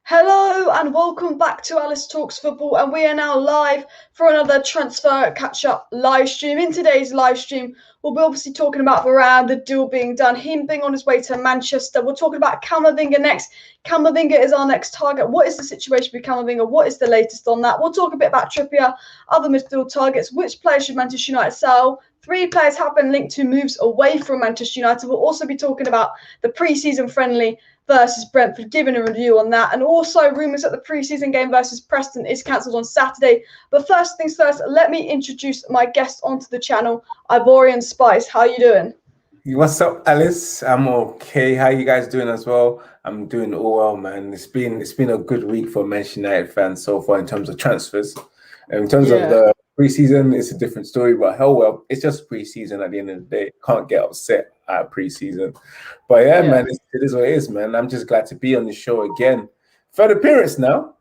Hello and welcome back to Alice Talks Football, and we are now live for another transfer catch-up live stream. In today's live stream, we'll be obviously talking about Varane, the deal being done, him being on his way to Manchester. We're talking about Camavinga next. Camavinga is our next target. What is the situation with Camavinga? What is the latest on that? We'll talk a bit about Trippier, other midfield targets, which players should Manchester United sell. 3 players have been linked to moves away from Manchester United. We'll also be talking about the pre-season friendly versus Brentford, giving a review on that. And also rumours that the pre-season game versus Preston is cancelled on Saturday. But first things first, let me introduce my guest onto the channel, Ivorian Spice. How are you doing? What's up, Alice? I'm okay. How you guys doing as well? I'm doing all well, man. It's been a good week for Manchester United fans so far in terms of transfers. And in terms of the pre-season, it's a different story, but hell well, it's just pre-season at the end of the day. Can't get upset at pre-season. But yeah, man, it is what it is, man. I'm just glad to be on the show again. Third appearance now.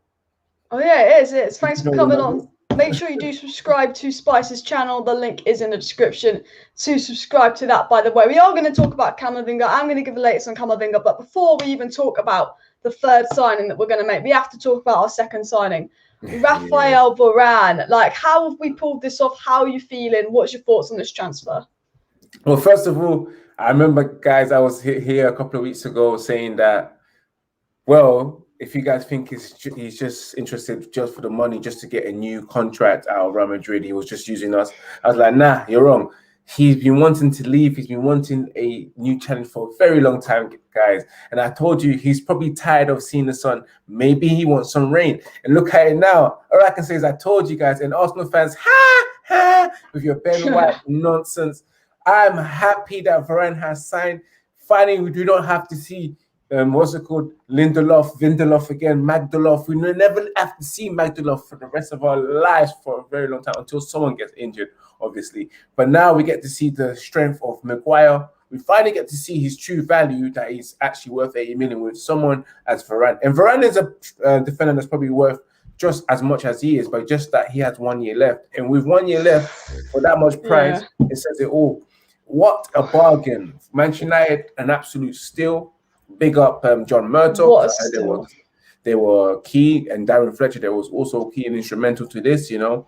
Oh yeah, it is. It is. Thanks for coming on. Make sure you do subscribe to Spice's channel. The link is in the description to subscribe to that, by the way. We are going to talk about Camavinga. I'm going to give the latest on Camavinga. But before we even talk about the third signing that we're going to make, we have to talk about our second signing. Raphael Varane. Like, how have we pulled this off? How are you feeling? What's your thoughts on this transfer? Well, first of all, I remember, guys, I was here a couple of weeks ago saying that, well, if you guys think he's just interested just for the money, just to get a new contract out of Real Madrid, he was just using us. I was like, nah, you're wrong. He's been wanting to leave. He's been wanting a new challenge for a very long time, guys. And I told you, he's probably tired of seeing the sun. Maybe he wants some rain. And look at it now. All I can say is I told you guys, and Arsenal fans, ha, with your Ben White nonsense. I'm happy that Varane has signed. Finally, we do not have to see what's it called? Lindelof again, Magdalov. We never have to see Magdalov for the rest of our lives for a very long time until someone gets injured, obviously. But now we get to see the strength of Maguire. We finally get to see his true value, that he's actually worth 80 million with someone as Varane. And Varane is a defender that's probably worth just as much as he is, but just that he has 1 year left. And with 1 year left for that much price, it says it all. What a bargain. Manchester United, an absolute steal. Big up John Murtough. They were key, and Darren Fletcher, they was also key and instrumental to this, you know.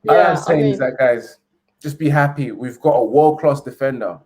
All I'm saying is that, guys, just be happy. We've got a world-class defender.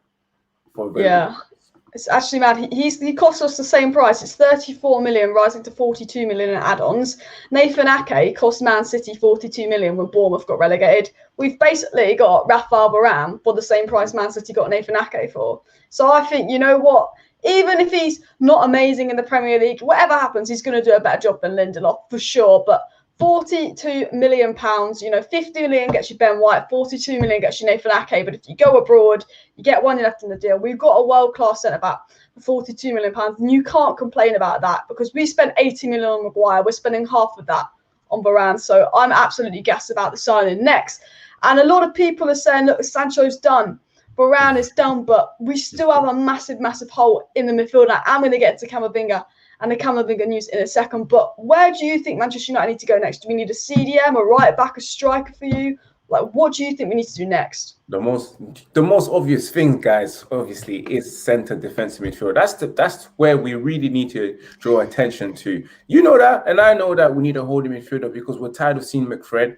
It's actually mad. He cost us the same price. It's 34 million, rising to 42 million in add-ons. Nathan Ake cost Man City 42 million when Bournemouth got relegated. We've basically got Raphael Varane for the same price Man City got Nathan Ake for. So I think, you know what? Even if he's not amazing in the Premier League, whatever happens, he's going to do a better job than Lindelof for sure. But £42 million, you know, 50 million gets you Ben White, 42 million gets you Nathan Ake. But if you go abroad, you get 1 year left in the deal. We've got a world-class centre-back for £42 million, and you can't complain about that because we spent 80 million on Maguire. We're spending half of that on Varane. So I'm absolutely gassed about the signing next. And a lot of people are saying, look, Sancho's done. Varane is done, but we still have a massive, massive hole in the midfield. I'm going to get to Camavinga and the Camavinga news in a second. But where do you think Manchester United need to go next? Do we need a CDM, a right back, a striker for you? Like, what do you think we need to do next? The most obvious thing, guys, obviously, is centre defensive midfield. That's where we really need to draw attention to. You know that, and I know that we need a holding midfielder because we're tired of seeing McFred.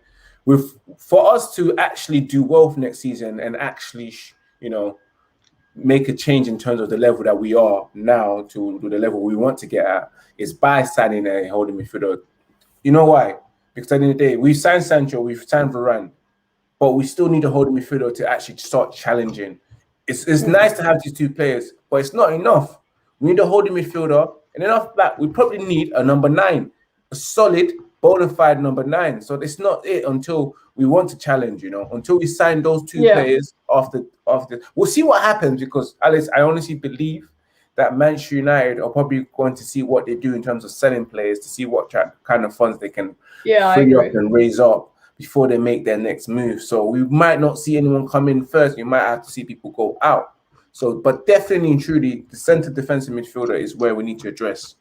For us to actually do well for next season and actually, you know, make a change in terms of the level that we are now to the level we want to get at is by signing a holding midfielder. You know why? Because at the end of the day, we've signed Sancho, we've signed Varane, but we still need a holding midfielder to actually start challenging. It's nice to have these 2 players, but it's not enough. We need a holding midfielder, and then after that, we probably need a number 9, a solid, bona fide number 9. So it's not it until we want to challenge, you know, until we sign those 2 players after. We'll see what happens because, Alice, I honestly believe that Manchester United are probably going to see what they do in terms of selling players to see what kind of funds they can free up and raise up before they make their next move. So we might not see anyone come in first. We might have to see people go out. So, but definitely and truly, the centre defensive midfielder is where we need to address.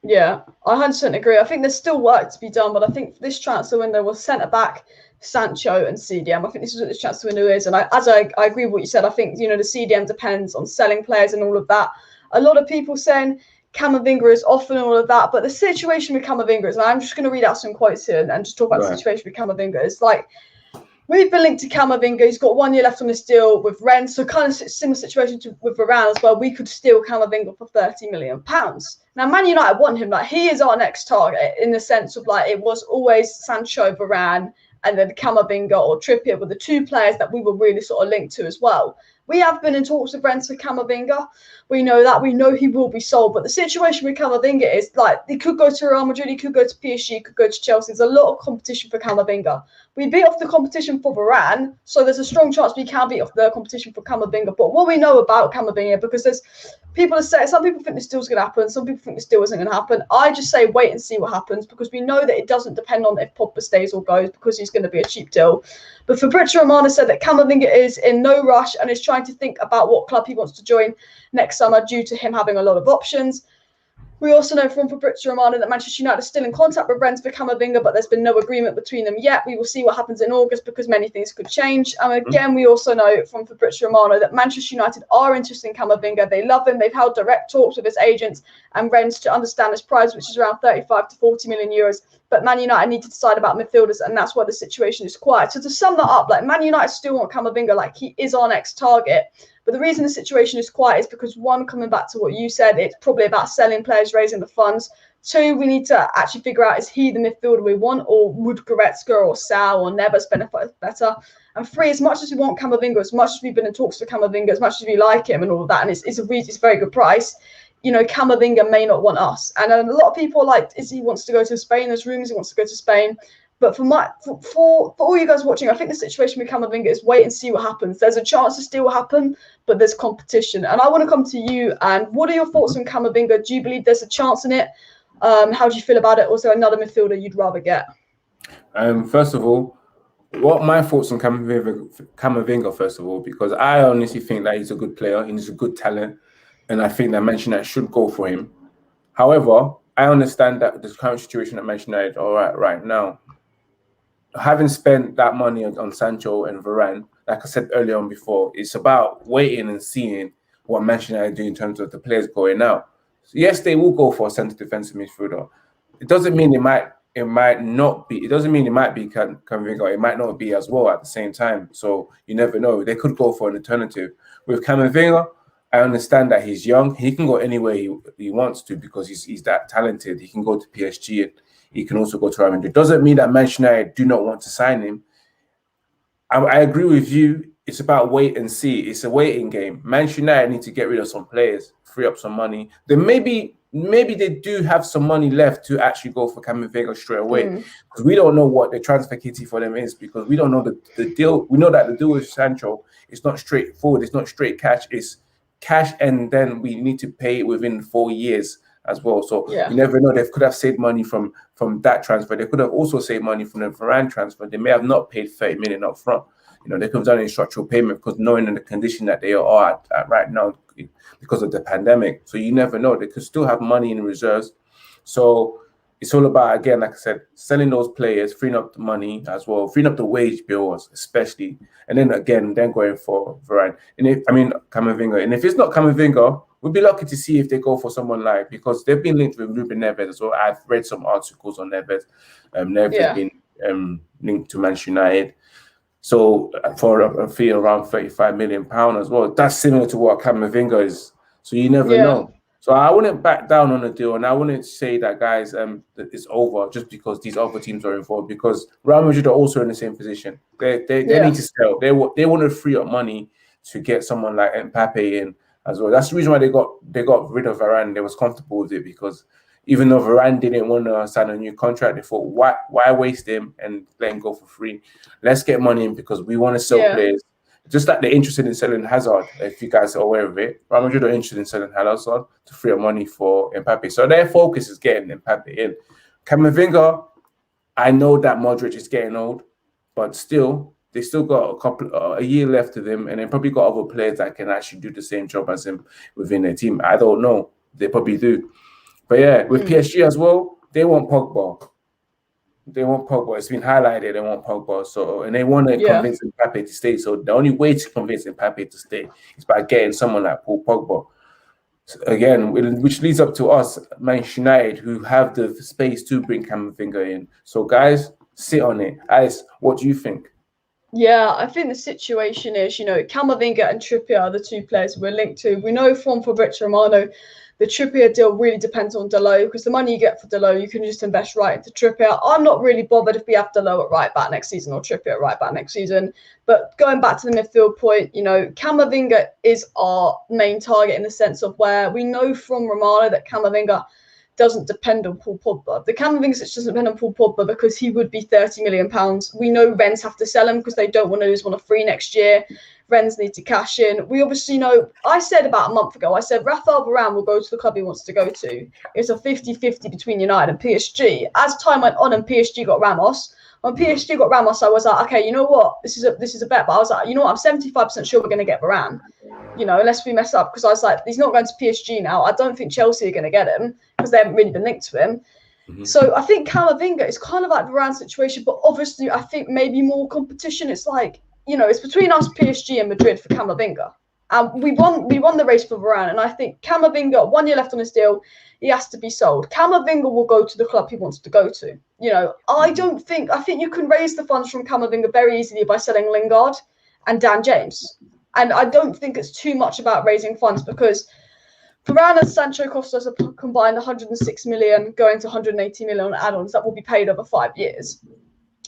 Yeah, I 100% agree. I think there's still work to be done, but I think this transfer window was centre back, Sancho and CDM. I think this is what this transfer window is. And I agree with what you said. I think, you know, the CDM depends on selling players and all of that. A lot of people saying Camavinga is off and all of that. But the situation with Camavinga is, and I'm just going to read out some quotes here and just talk about the situation with Camavinga. It's like, we've been linked to Camavinga. He's got 1 year left on this deal with Rennes. So kind of similar situation with Varane as well. We could steal Camavinga for £30 million. Now, Man United want him. Like, he is our next target in the sense of, like, it was always Sancho, Varane, and then Camavinga or Trippier were the two players that we were really sort of linked to as well. We have been in talks with Rennes for Camavinga. We know that. We know he will be sold. But the situation with Camavinga is, like, he could go to Real Madrid, he could go to PSG, could go to Chelsea. There's a lot of competition for Camavinga. We beat off the competition for Varane, so there's a strong chance we can beat off the competition for Camavinga. But what we know about Camavinga, because there's people are saying, some people think this deal's going to happen, some people think this deal isn't going to happen. I just say wait and see what happens, because we know that it doesn't depend on if Pogba stays or goes, because he's going to be a cheap deal. But Fabrizio Romano said that Camavinga is in no rush and is trying to think about what club he wants to join next summer due to him having a lot of options. We also know from Fabrizio Romano that Manchester United are still in contact with Rennes for Camavinga, but there's been no agreement between them yet. We will see what happens in August because many things could change. And again, we also know from Fabrizio Romano that Manchester United are interested in Camavinga. They love him. They've held direct talks with his agents and Rennes to understand his price, which is around 35 to 40 million euros. But Man United need to decide about midfielders, and that's why the situation is quiet. So to sum that up, like, Man United still want Camavinga, like, he is our next target. But the reason the situation is quiet is because, one, coming back to what you said, it's probably about selling players, raising the funds. Two, we need to actually figure out, is he the midfielder we want, or would Goretzka or Sal or Neves benefit better? And three, as much as we want Camavinga, as much as we've been in talks for Camavinga, as much as we like him and all of that, and it's a very good price, you know, Camavinga may not want us. And a lot of people are like, he wants to go to Spain. There's rumours he wants to go to Spain. But for all you guys watching, I think the situation with Camavinga is wait and see what happens. There's a chance this deal will happen, but there's competition. And I want to come to you, and what are your thoughts on Camavinga? Do you believe there's a chance in it? How do you feel about it? Also, another midfielder you'd rather get? First of all, what my thoughts on Camavinga, first of all, because I honestly think that he's a good player and he's a good talent, and I think that Manchester United should go for him. However, I understand that the current situation at Manchester United are right now. Having spent that money on Sancho and Varane, like I said earlier on before, it's about waiting and seeing what Manchester United do in terms of the players going out. So yes, they will go for a centre defensive midfielder. It doesn't mean it might not be. It doesn't mean it might be Camavinga. It might not be as well at the same time. So you never know. They could go for an alternative. With Camavinga, I understand that he's young. He can go anywhere he wants to because he's that talented. He can go to PSG and he can also go to Real Madrid. Doesn't mean that Manchester United do not want to sign him. I agree with you. It's about wait and see. It's a waiting game. Manchester United need to get rid of some players, free up some money. Then maybe they do have some money left to actually go for Camavinga straight away. Because we don't know what the transfer kitty for them is, because we don't know the deal. We know that the deal with Sancho is not straightforward. It's not straight cash. It's cash, and then we need to pay it within 4 years as well. So you never know. They could have saved money from that transfer. They could have also saved money from the Varane transfer. They may have not paid 30 million up front. You know, they could have done a structural payment because knowing in the condition that they are at right now because of the pandemic. So you never know. They could still have money in reserves. So it's all about, again, like I said, selling those players, freeing up the money as well, freeing up the wage bills especially, and then going for Varane. Camavinga. And if it's not Camavinga, we'd be lucky to see if they go for someone like, because they've been linked with Ruben Neves as well. I've read some articles on Neves. Neves has been linked to Manchester United. So for a fee around £35 million as well. That's similar to what Camavinga is. So you never know. So I wouldn't back down on the deal, and I wouldn't say that, guys, that it's over just because these other teams are involved. Because Real Madrid are also in the same position. They need to sell. They want to free up money to get someone like Mbappe in as well. That's the reason why they got rid of Varane. They was comfortable with it, because even though Varane didn't want to sign a new contract, they thought, why waste him and let him go for free? Let's get money in because we want to sell players. Just like they're interested in selling Hazard, if you guys are aware of it. Real Madrid are interested in selling Hazard to free up money for Mbappe. So their focus is getting Mbappe in. Camavinga, I know that Modric is getting old, but still, they still got a year left of him, and they probably got other players that can actually do the same job as him within their team. I don't know. They probably do. But yeah, with PSG as well, they want Pogba. It's been highlighted. They want Pogba. So, and they want to convince Mbappe to stay. So the only way to convince Mbappe to stay is by getting someone like Paul Pogba. Again, which leads up to us, Manchester United, who have the space to bring Camavinga in. So, guys, sit on it. Alice, what do you think? Yeah, I think the situation is, Camavinga and Trippier are the two players we're linked to. We know from Fabrizio Romano, the Trippier deal really depends on Dalot, because the money you get for Dalot, you can just invest right into Trippier. I'm not really bothered if we have Dalot at right back next season or Trippier at right back next season. But going back to the midfield point, Camavinga is our main target in the sense of where we know from Romano that Camavinga doesn't depend on Paul Pogba. The Camavinga situation doesn't depend on Paul Pogba because he would be £30 million. We know Rennes have to sell him because they don't want to lose one of free next year. Rennes need to cash in. We obviously know, I said about a month ago, I said Raphael Varane will go to the club he wants to go to. It's a 50-50 between United and PSG. As time went on and PSG got Ramos, when PSG got Ramos, I was like, okay, you know what? This is a bet. But I was like, you know what? I'm 75% sure we're going to get Varane, unless we mess up. Because I was like, he's not going to PSG now. I don't think Chelsea are going to get him because they haven't really been linked to him. Mm-hmm. So I think Camavinga is kind of like Varane's situation. But obviously, I think maybe more competition. It's like, it's between us, PSG, and Madrid for Camavinga. And we won the race for Varane. And I think Camavinga, 1 year left on his deal, he has to be sold. Camavinga will go to the club he wants to go to. I think you can raise the funds from Camavinga very easily by selling Lingard and Dan James. And I don't think it's too much about raising funds because Varane and Sancho cost us a combined 106 million, going to 180 million on add-ons that will be paid over 5 years.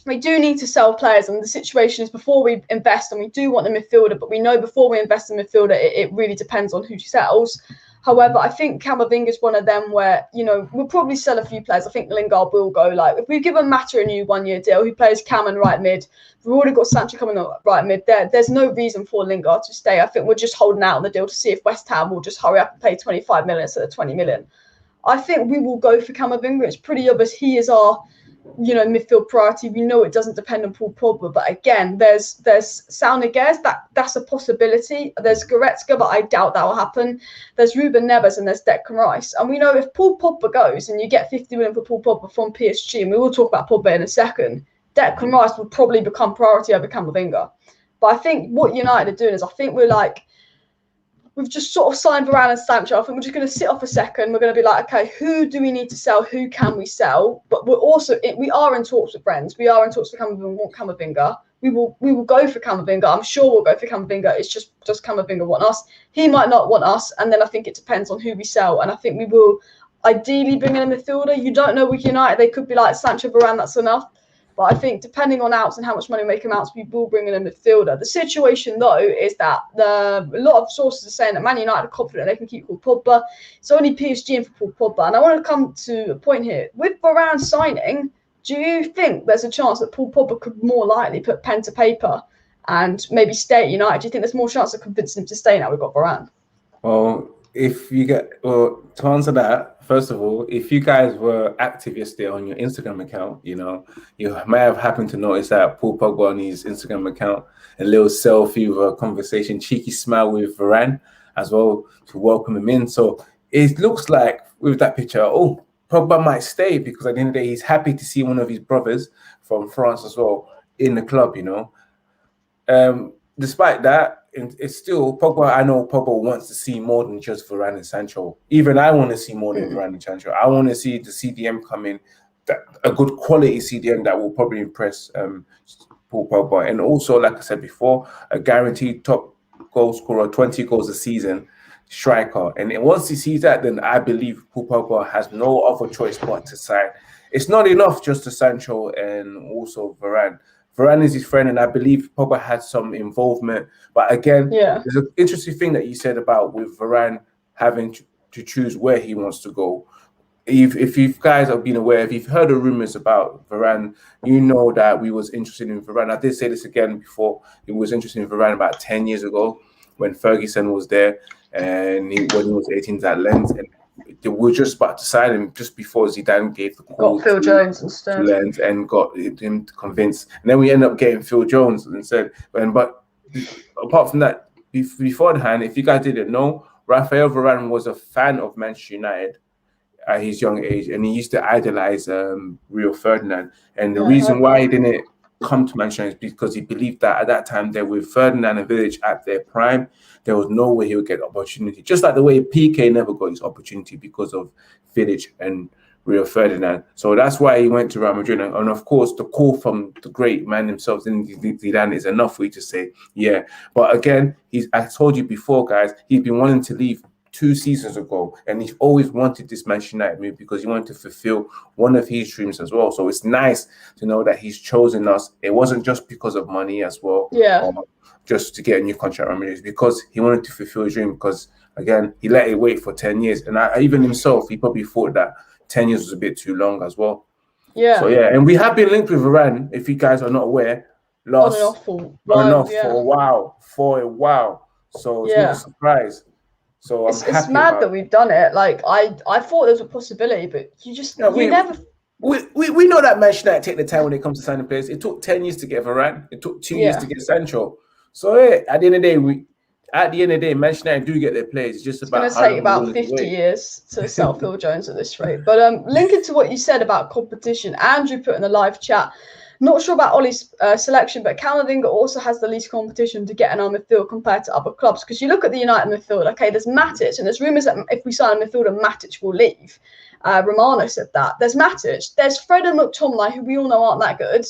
We do need to sell players, and the situation is before we invest, and we do want a midfielder, but we know before we invest in midfielder, it really depends on who sells. However, I think Camavinga is one of them where, we'll probably sell a few players. I think Lingard will go. Like, if we give Mata a new 1 year deal, who plays Cam and right mid, we've already got Sancho coming on right mid. There's no reason for Lingard to stay. I think we're just holding out on the deal to see if West Ham will just hurry up and pay 25 million instead of 20 million. I think we will go for Camavinga. It's pretty obvious he is our midfield priority. We know it doesn't depend on Paul Pogba, but again, there's Saul Niguez, that's a possibility. There's Goretzka, but I doubt that will happen. There's Ruben Neves and there's Declan Rice. And we know if Paul Pogba goes and you get 50 million for Paul Pogba from PSG, and we will talk about Pogba in a second, Declan Rice will probably become priority over Camavinga. But I think what United are doing is, I think we've just sort of signed Varane and Sancho. I think we're just going to sit off a second. We're going to be like, okay, who do we need to sell? Who can we sell? But we are in talks with Rennes. We are in talks with Camavinga. We will go for Camavinga. I'm sure we'll go for Camavinga. It's just, does Camavinga want us? He might not want us. And then I think it depends on who we sell. And I think we will ideally bring in a midfielder. You don't know with United. They could be like Sancho, Varane, that's enough. But I think depending on outs and how much money we make outs, we will bring in a midfielder. The situation, though, is that a lot of sources are saying that Man United are confident they can keep Paul Pogba. It's only PSG in for Paul Pogba. And I want to come to a point here. With Varane signing, do you think there's a chance that Paul Pogba could more likely put pen to paper and maybe stay at United? Do you think there's more chance of convincing him to stay now we've got Varane? Well, to answer that, first of all, if you guys were active yesterday on your Instagram account, you may have happened to notice that Paul Pogba on his Instagram account, a little selfie with a conversation, cheeky smile with Varane as well to welcome him in. So it looks like with that picture, Pogba might stay because at the end of the day, he's happy to see one of his brothers from France as well in the club, Despite that, it's still Pogba. I know Pogba wants to see more than just Varane and Sancho. Even I want to see more than Varane and Sancho. I want to see the CDM come in, a good quality CDM that will probably impress Paul Pogba. And also, like I said before, a guaranteed top goal scorer, 20 goals a season, striker. And once he sees that, then I believe Paul Pogba has no other choice but to sign. It's not enough just to Sancho and also Varane. Varane is his friend, and I believe Pogba had some involvement. But again, there's an interesting thing that you said about with Varane having to choose where he wants to go. If you guys have been aware, if you've heard the rumors about Varane, you know that we was interested in Varane. I did say this again before. He was interested in Varane about 10 years ago when Ferguson was there, and when he was 18 at Lens. And they were just about to sign him just before Zidane gave the call. Got Phil Jones instead. Lens and got him convinced. And then we ended up getting Phil Jones instead. But apart from that, beforehand, if you guys didn't know, Raphael Varane was a fan of Manchester United at his young age, and he used to idolize Rio Ferdinand. And the reason why he didn't come to Manchester United because he believed that at that time they were Ferdinand and Village at their prime. There was no way he would get opportunity. Just like the way PK never got his opportunity because of Village and Rio Ferdinand. So that's why he went to Real Madrid. And of course, the call from the great man himself, Zidane, is enough for you to say, yeah. But again, I told you before, guys, he's been wanting to leave 2 seasons ago, and he's always wanted this Manchester United move because he wanted to fulfill one of his dreams as well. So it's nice to know that he's chosen us. It wasn't just because of money as well, just to get a new contract. It's because he wanted to fulfill his dream. Because again, he let it wait for 10 years, and even himself, he probably thought that 10 years was a bit too long as well. Yeah. So yeah, and we have been linked with Varane. If you guys are not aware, on and off for a while. So it's not a surprise. So it's mad that we've done it. Like I thought there was a possibility, but we never. We know that Manchester United take the time when it comes to signing players. It took 10 years to get Varane. It took 2 years to get Sancho. So yeah, at the end of the day, Manchester United do get their players. It's just about. It's going to take about 50 years to sell Phil Jones at this rate. But linking to what you said about competition, Andrew put in the live chat. Not sure about Ollie's selection, but Camavinga also has the least competition to get in our midfield compared to other clubs. Because you look at the United midfield, okay, there's Matic, and there's rumours that if we sign a midfielder, Matic will leave. Romano said that. There's Matic. There's Fred and McTominay, who we all know aren't that good.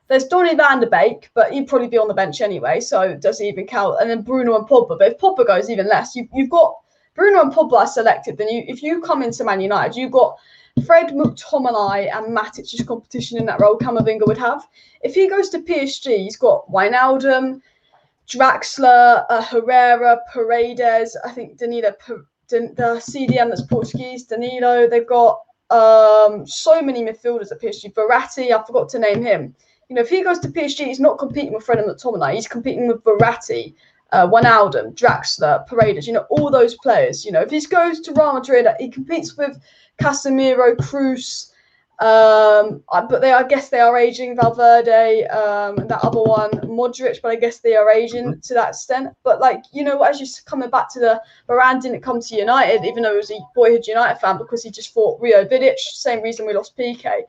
There's Donny van de Beek, but he'd probably be on the bench anyway, so does he even count? And then Bruno and Pogba. But if Pogba goes, even less. You've got Bruno and Pogba are selected. Then if you come into Man United, you've got Fred, McTominay and Matic's competition in that role Camavinga would have. If he goes to PSG, he's got Wijnaldum, Draxler, Herrera, Paredes, I think Danilo, the CDM that's Portuguese, Danilo. They've got so many midfielders at PSG. Verratti, I forgot to name him. You know, if he goes to PSG, he's not competing with Fred and McTominay. He's competing with Verratti, Wijnaldum, Draxler, Paredes, you know, all those players. You know, if he goes to Real Madrid, he competes with Casemiro, Cruz, but I guess they are aging, Valverde, and that other one, Modric, but I guess they are aging to that extent. But like, you know, as you're coming back to the Varane didn't come to United, even though he was a boyhood United fan, because he just fought Rio Vidic, same reason we lost PK.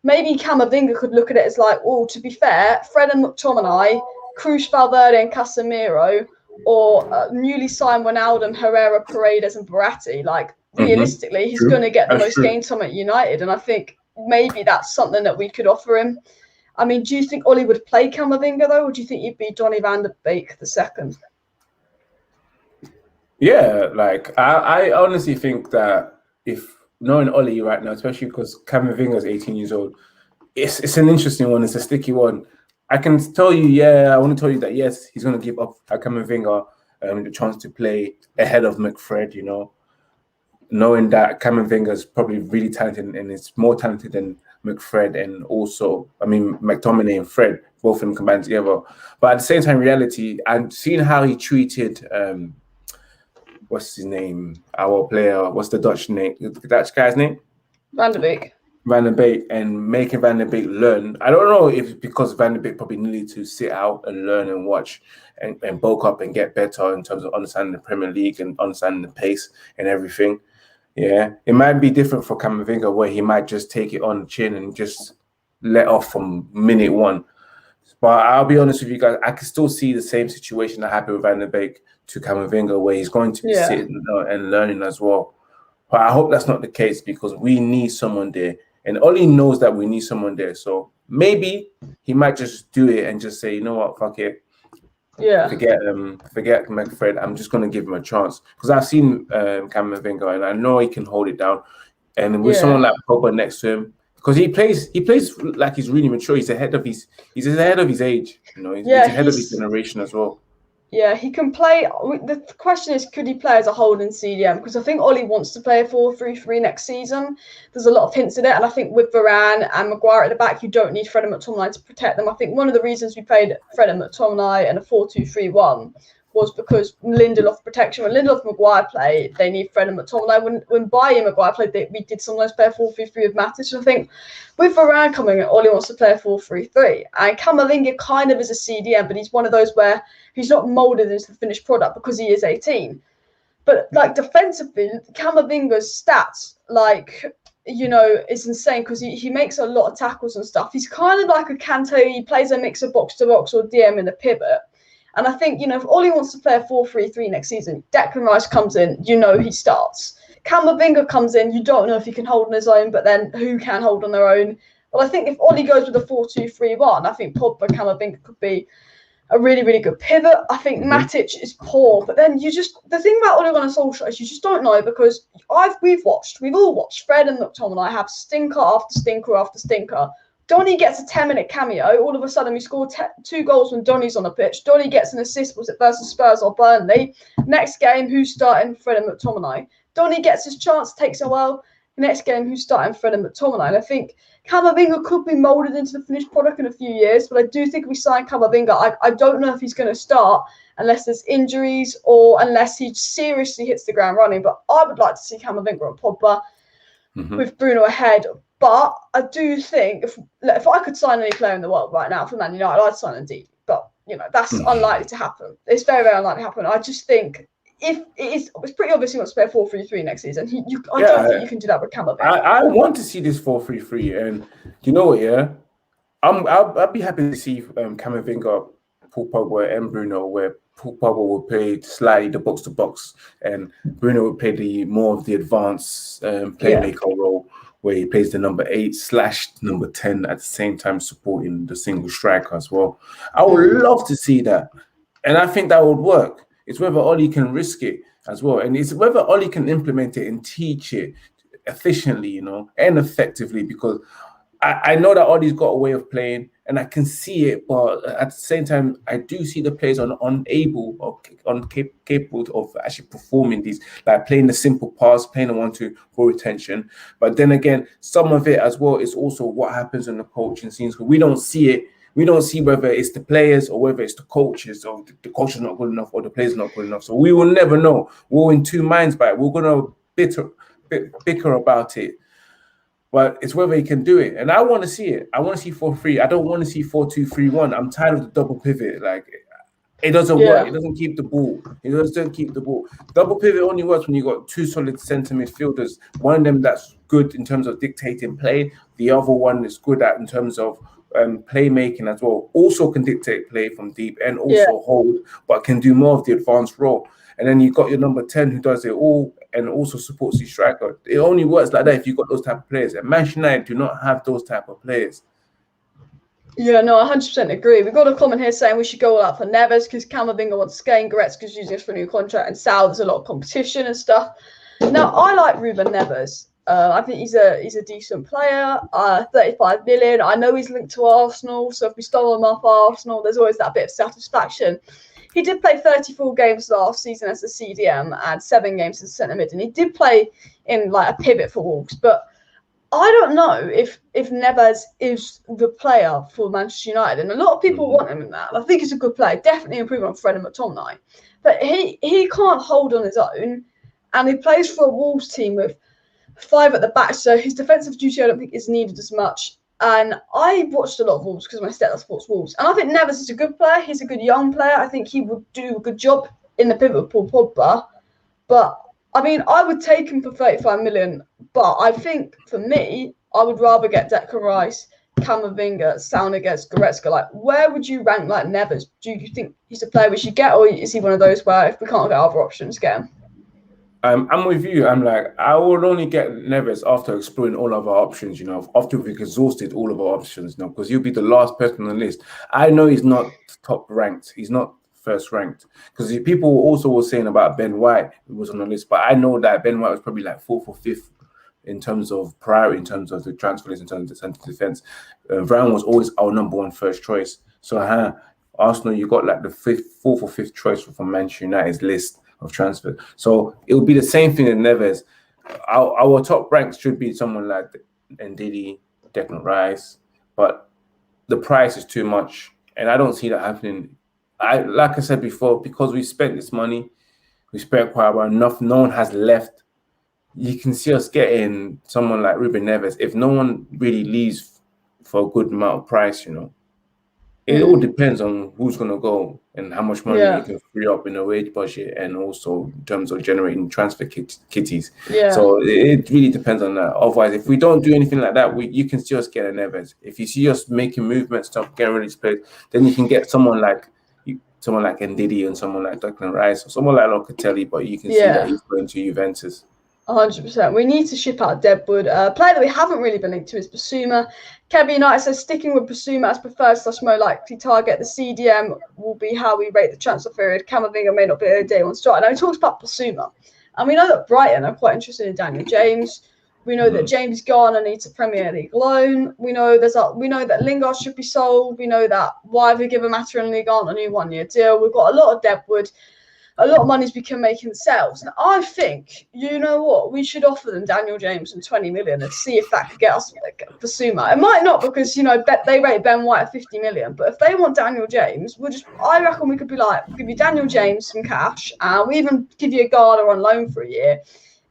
Maybe Camavinga could look at it as like, oh, to be fair, Fred and McTominay, Cruz, Valverde and Casemiro, or newly signed Wijnaldum, Herrera, Paredes and Verratti, like, realistically, he's going to get the most game time at United, and I think maybe that's something that we could offer him. I mean, do you think Ollie would play Camavinga though, or do you think he'd be Donny van de Beek the second? Yeah, like I honestly think that if knowing Ollie right now, especially because Camavinga is 18 years old, it's an interesting one. It's a sticky one. I can tell you, I want to tell you that yes, he's going to give up Camavinga the chance to play ahead of McFred. You know, knowing that Camavinga is probably really talented and is more talented than McFred and also, I mean, McTominay and Fred, both of them combined together. But at the same time, reality, and seeing how he treated, what's his name? Our player, what's the Dutch name? The Dutch guy's name? Van de Beek. Van de Beek, and making Van de Beek learn. I don't know if it's because Van de Beek probably needed to sit out and learn and watch and bulk up and get better in terms of understanding the Premier League and understanding the pace and everything. Yeah, it might be different for Camavinga where he might just take it on the chin and just let off from minute one. But I'll be honest with you guys, I can still see the same situation that happened with Van de Beek to Camavinga where he's going to be sitting and learning as well. But I hope that's not the case because we need someone there. And Ollie knows that we need someone there. So maybe he might just do it and just say, you know what, fuck it. Yeah. Forget McFred. I'm just going to give him a chance because I've seen Camavinga and I know he can hold it down. And with someone like Pogba next to him, because he plays like he's really mature. He's ahead of his age. You know, he's ahead of his generation as well. Yeah, he can play. The question is, could he play as a holding CDM? Because I think Ollie wants to play a 4-3-3 next season. There's a lot of hints at it. And I think with Varane and Maguire at the back, you don't need Fred and McTominay to protect them. I think one of the reasons we played Fred and McTominay in a 4-2-3-1 was because Lindelof protection. When Lindelof and Maguire play, they need Fred and McTominay. When Bailly and Maguire played, we did sometimes play a 4-3-3 with Matic. And I think with Varane coming in, Ollie wants to play a 4-3-3. And Camavinga kind of is a CDM, but he's one of those where he's not moulded into the finished product because he is 18. But like defensively, Camavinga's stats, like is insane because he makes a lot of tackles and stuff. He's kind of like a Kante. He plays a mix of box to box or DM in the pivot. And I think, if Ollie wants to play a 4-3-3 next season, Declan Rice comes in, he starts. Camavinga comes in, you don't know if he can hold on his own, but then who can hold on their own? But I think if Ollie goes with a 4-2-3-1, I think Pogba, Camavinga could be a really, really good pivot. I think Matic is poor, but then the thing about Ole Gunnar Solskjaer is you just don't know, because we've all watched Fred and McTominay have stinker after stinker after stinker. Donny gets a 10-minute cameo. All of a sudden, we score 2 goals when Donny's on the pitch. Donny gets an assist, was it versus Spurs or Burnley? Next game, who's starting? Fred and McTominay. Donny gets his chance, takes a while. Next game, who's starting? Fred and McTominay. And I think Camavinga could be moulded into the finished product in a few years, but I do think if we sign Camavinga, I don't know if he's going to start unless there's injuries or unless he seriously hits the ground running. But I would like to see Camavinga and Pogba with Bruno ahead. But I do think if I could sign any player in the world right now for Man United, I'd sign Ndidi. But, that's unlikely to happen. It's very, very unlikely to happen. I just think it's pretty obvious he wants to play a 4-3-3 next season. I don't think you can do that with Camavinga. I want to see this 4-3-3. And you know what, I'd be happy to see Camavinga, Paul Pogba and Bruno, where Paul Pogba will play slightly the box-to-box and Bruno will play the more of the advanced playmaker role, where he plays the number 8/number 10 at the same time supporting the single striker as well. I would love to see that. And I think that would work. It's whether Ollie can risk it as well. And it's whether Ollie can implement it and teach it efficiently, and effectively, because I know that Ollie's got a way of playing and I can see it, but at the same time, I do see the players unable or incapable of actually performing these, like playing the simple pass, playing the 1-2 for retention. But then again, some of it as well is also what happens in the coaching scenes, because we don't see it. We don't see whether it's the players or whether it's the coaches, or the coach is not good enough or the players not good enough. So we will never know. We're in two minds by it. We're going to bicker about it. But it's whether he can do it. And I want to see it. I want to see 4-3. I don't want to see 4-2-3-1. I'm tired of the double pivot. Like, it doesn't work. It doesn't keep the ball. It doesn't keep the ball. Double pivot only works when you got 2 solid centre midfielders. One of them that's good in terms of dictating play. The other one is good at in terms of playmaking as well. Also can dictate play from deep and also hold, but can do more of the advanced role. And then you got your number 10 who does it all and also supports the striker. It only works like that if you've got those type of players. And Manchester United do not have those type of players. Yeah, no, 100% agree. We've got a comment here saying we should go all out for Neves because Camavinga wants to skate, Goretzka's using us for a new contract, and Sal, there's a lot of competition and stuff. Now, I like Ruben Neves. I think he's a decent player. 35 million. I know he's linked to Arsenal, so if we stole him off Arsenal, there's always that bit of satisfaction. He did play 34 games last season as a CDM and 7 games as a centre mid, and he did play in like a pivot for Wolves. But I don't know if Neves is the player for Manchester United, and a lot of people want him in that. I think he's a good player, definitely improving on Fred and McTominay, but he can't hold on his own, and he plays for a Wolves team with 5 at the back, so his defensive duty I don't think is needed as much. And I watched a lot of Wolves because my stepdad supports Wolves, and I think Neves is a good player. He's a good young player. I think he would do a good job in the pivot with Paul Pogba, but I mean, I would take him for 35 million, but I think for me, I would rather get Declan Rice, Camavinga, Saunaghes, Goretzka. Like, where would you rank like Neves? Do you think he's a player we should get, or is he one of those where if we can't get other options, get him? I'm with you. I'm like, I would only get Neves after exploring all of our options, after we've exhausted all of our options, because he'll be the last person on the list. I know he's not top ranked. He's not first ranked, because people also were saying about Ben White, who was on the list, but I know that Ben White was probably like 4th or 5th in terms of priority, in terms of the transfer list, in terms of the centre defence. Varane was always our number 1 first choice. So Arsenal, you got like the 4th or 5th choice from Manchester United's list of transfer. So it will be the same thing in Neves. Our top ranks should be someone like Ndidi, Declan Rice, but the price is too much, and I don't see that happening. Like I said before, because we spent this money, we spent quite well enough. No one has left. You can see us getting someone like Ruben Neves if no one really leaves for a good amount of price, It all depends on who's going to go and how much money you can free up in a wage budget, and also in terms of generating transfer kitties. So it really depends on that. Otherwise, if we don't do anything like that, you can just get a Neves. If you see us making movements, stop getting rid of these players, then you can get someone like Ndidi and someone like Declan Rice or someone like Locatelli, but you can see that he's going to Juventus. 100%. We need to ship out Deadwood. A player that we haven't really been linked to is Basuma. Kevin United says sticking with Basuma as preferred / more likely target. The CDM will be how we rate the transfer period. Camavinga may not be a day one start. Now he talks about Basuma, and we know that Brighton are quite interested in Daniel James. We know that James Garner needs a Premier League loan. We know that Lingard should be sold. We know that why have we given Mata and Lingard a new 1-year deal? We've got a lot of Deadwood. A lot of monies we can make in sales. And I think, you know what, we should offer them Daniel James and 20 million and see if that could get us Basuma. It might not, because, you know, they rate Ben White at 50 million. But if they want Daniel James, I reckon we could be like, we'll give you Daniel James some cash, and we even give you a Garner on loan for a year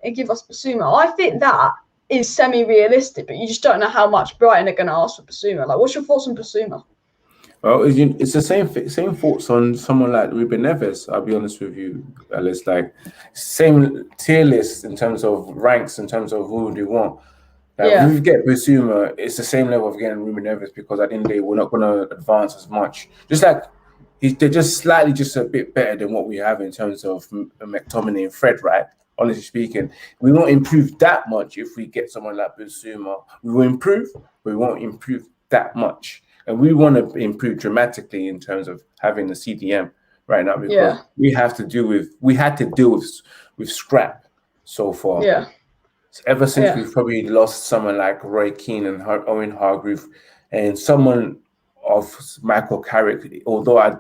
and give us Basuma. I think that is semi-realistic, but you just don't know how much Brighton are going to ask for Basuma. Like, what's your thoughts on Basuma? Well, it's the same thoughts on someone like Ruben Neves. I'll be honest with you, Alice. Like, same tier list in terms of ranks, in terms of who do you want. Like, if we get Basuma, it's the same level of getting Ruben Neves, because at the end of the day, we're not going to advance as much. Just like they're just slightly just a bit better than what we have in terms of McTominay and Fred, right? Honestly speaking, we won't improve that much if we get someone like Basuma. We will improve, but we won't improve that much. And we want to improve dramatically in terms of having the CDM right now, because we had to deal with scrap so far. Yeah. Ever since we've probably lost someone like Roy Keane and Owen Hargreaves, and someone of Michael Carrick, although I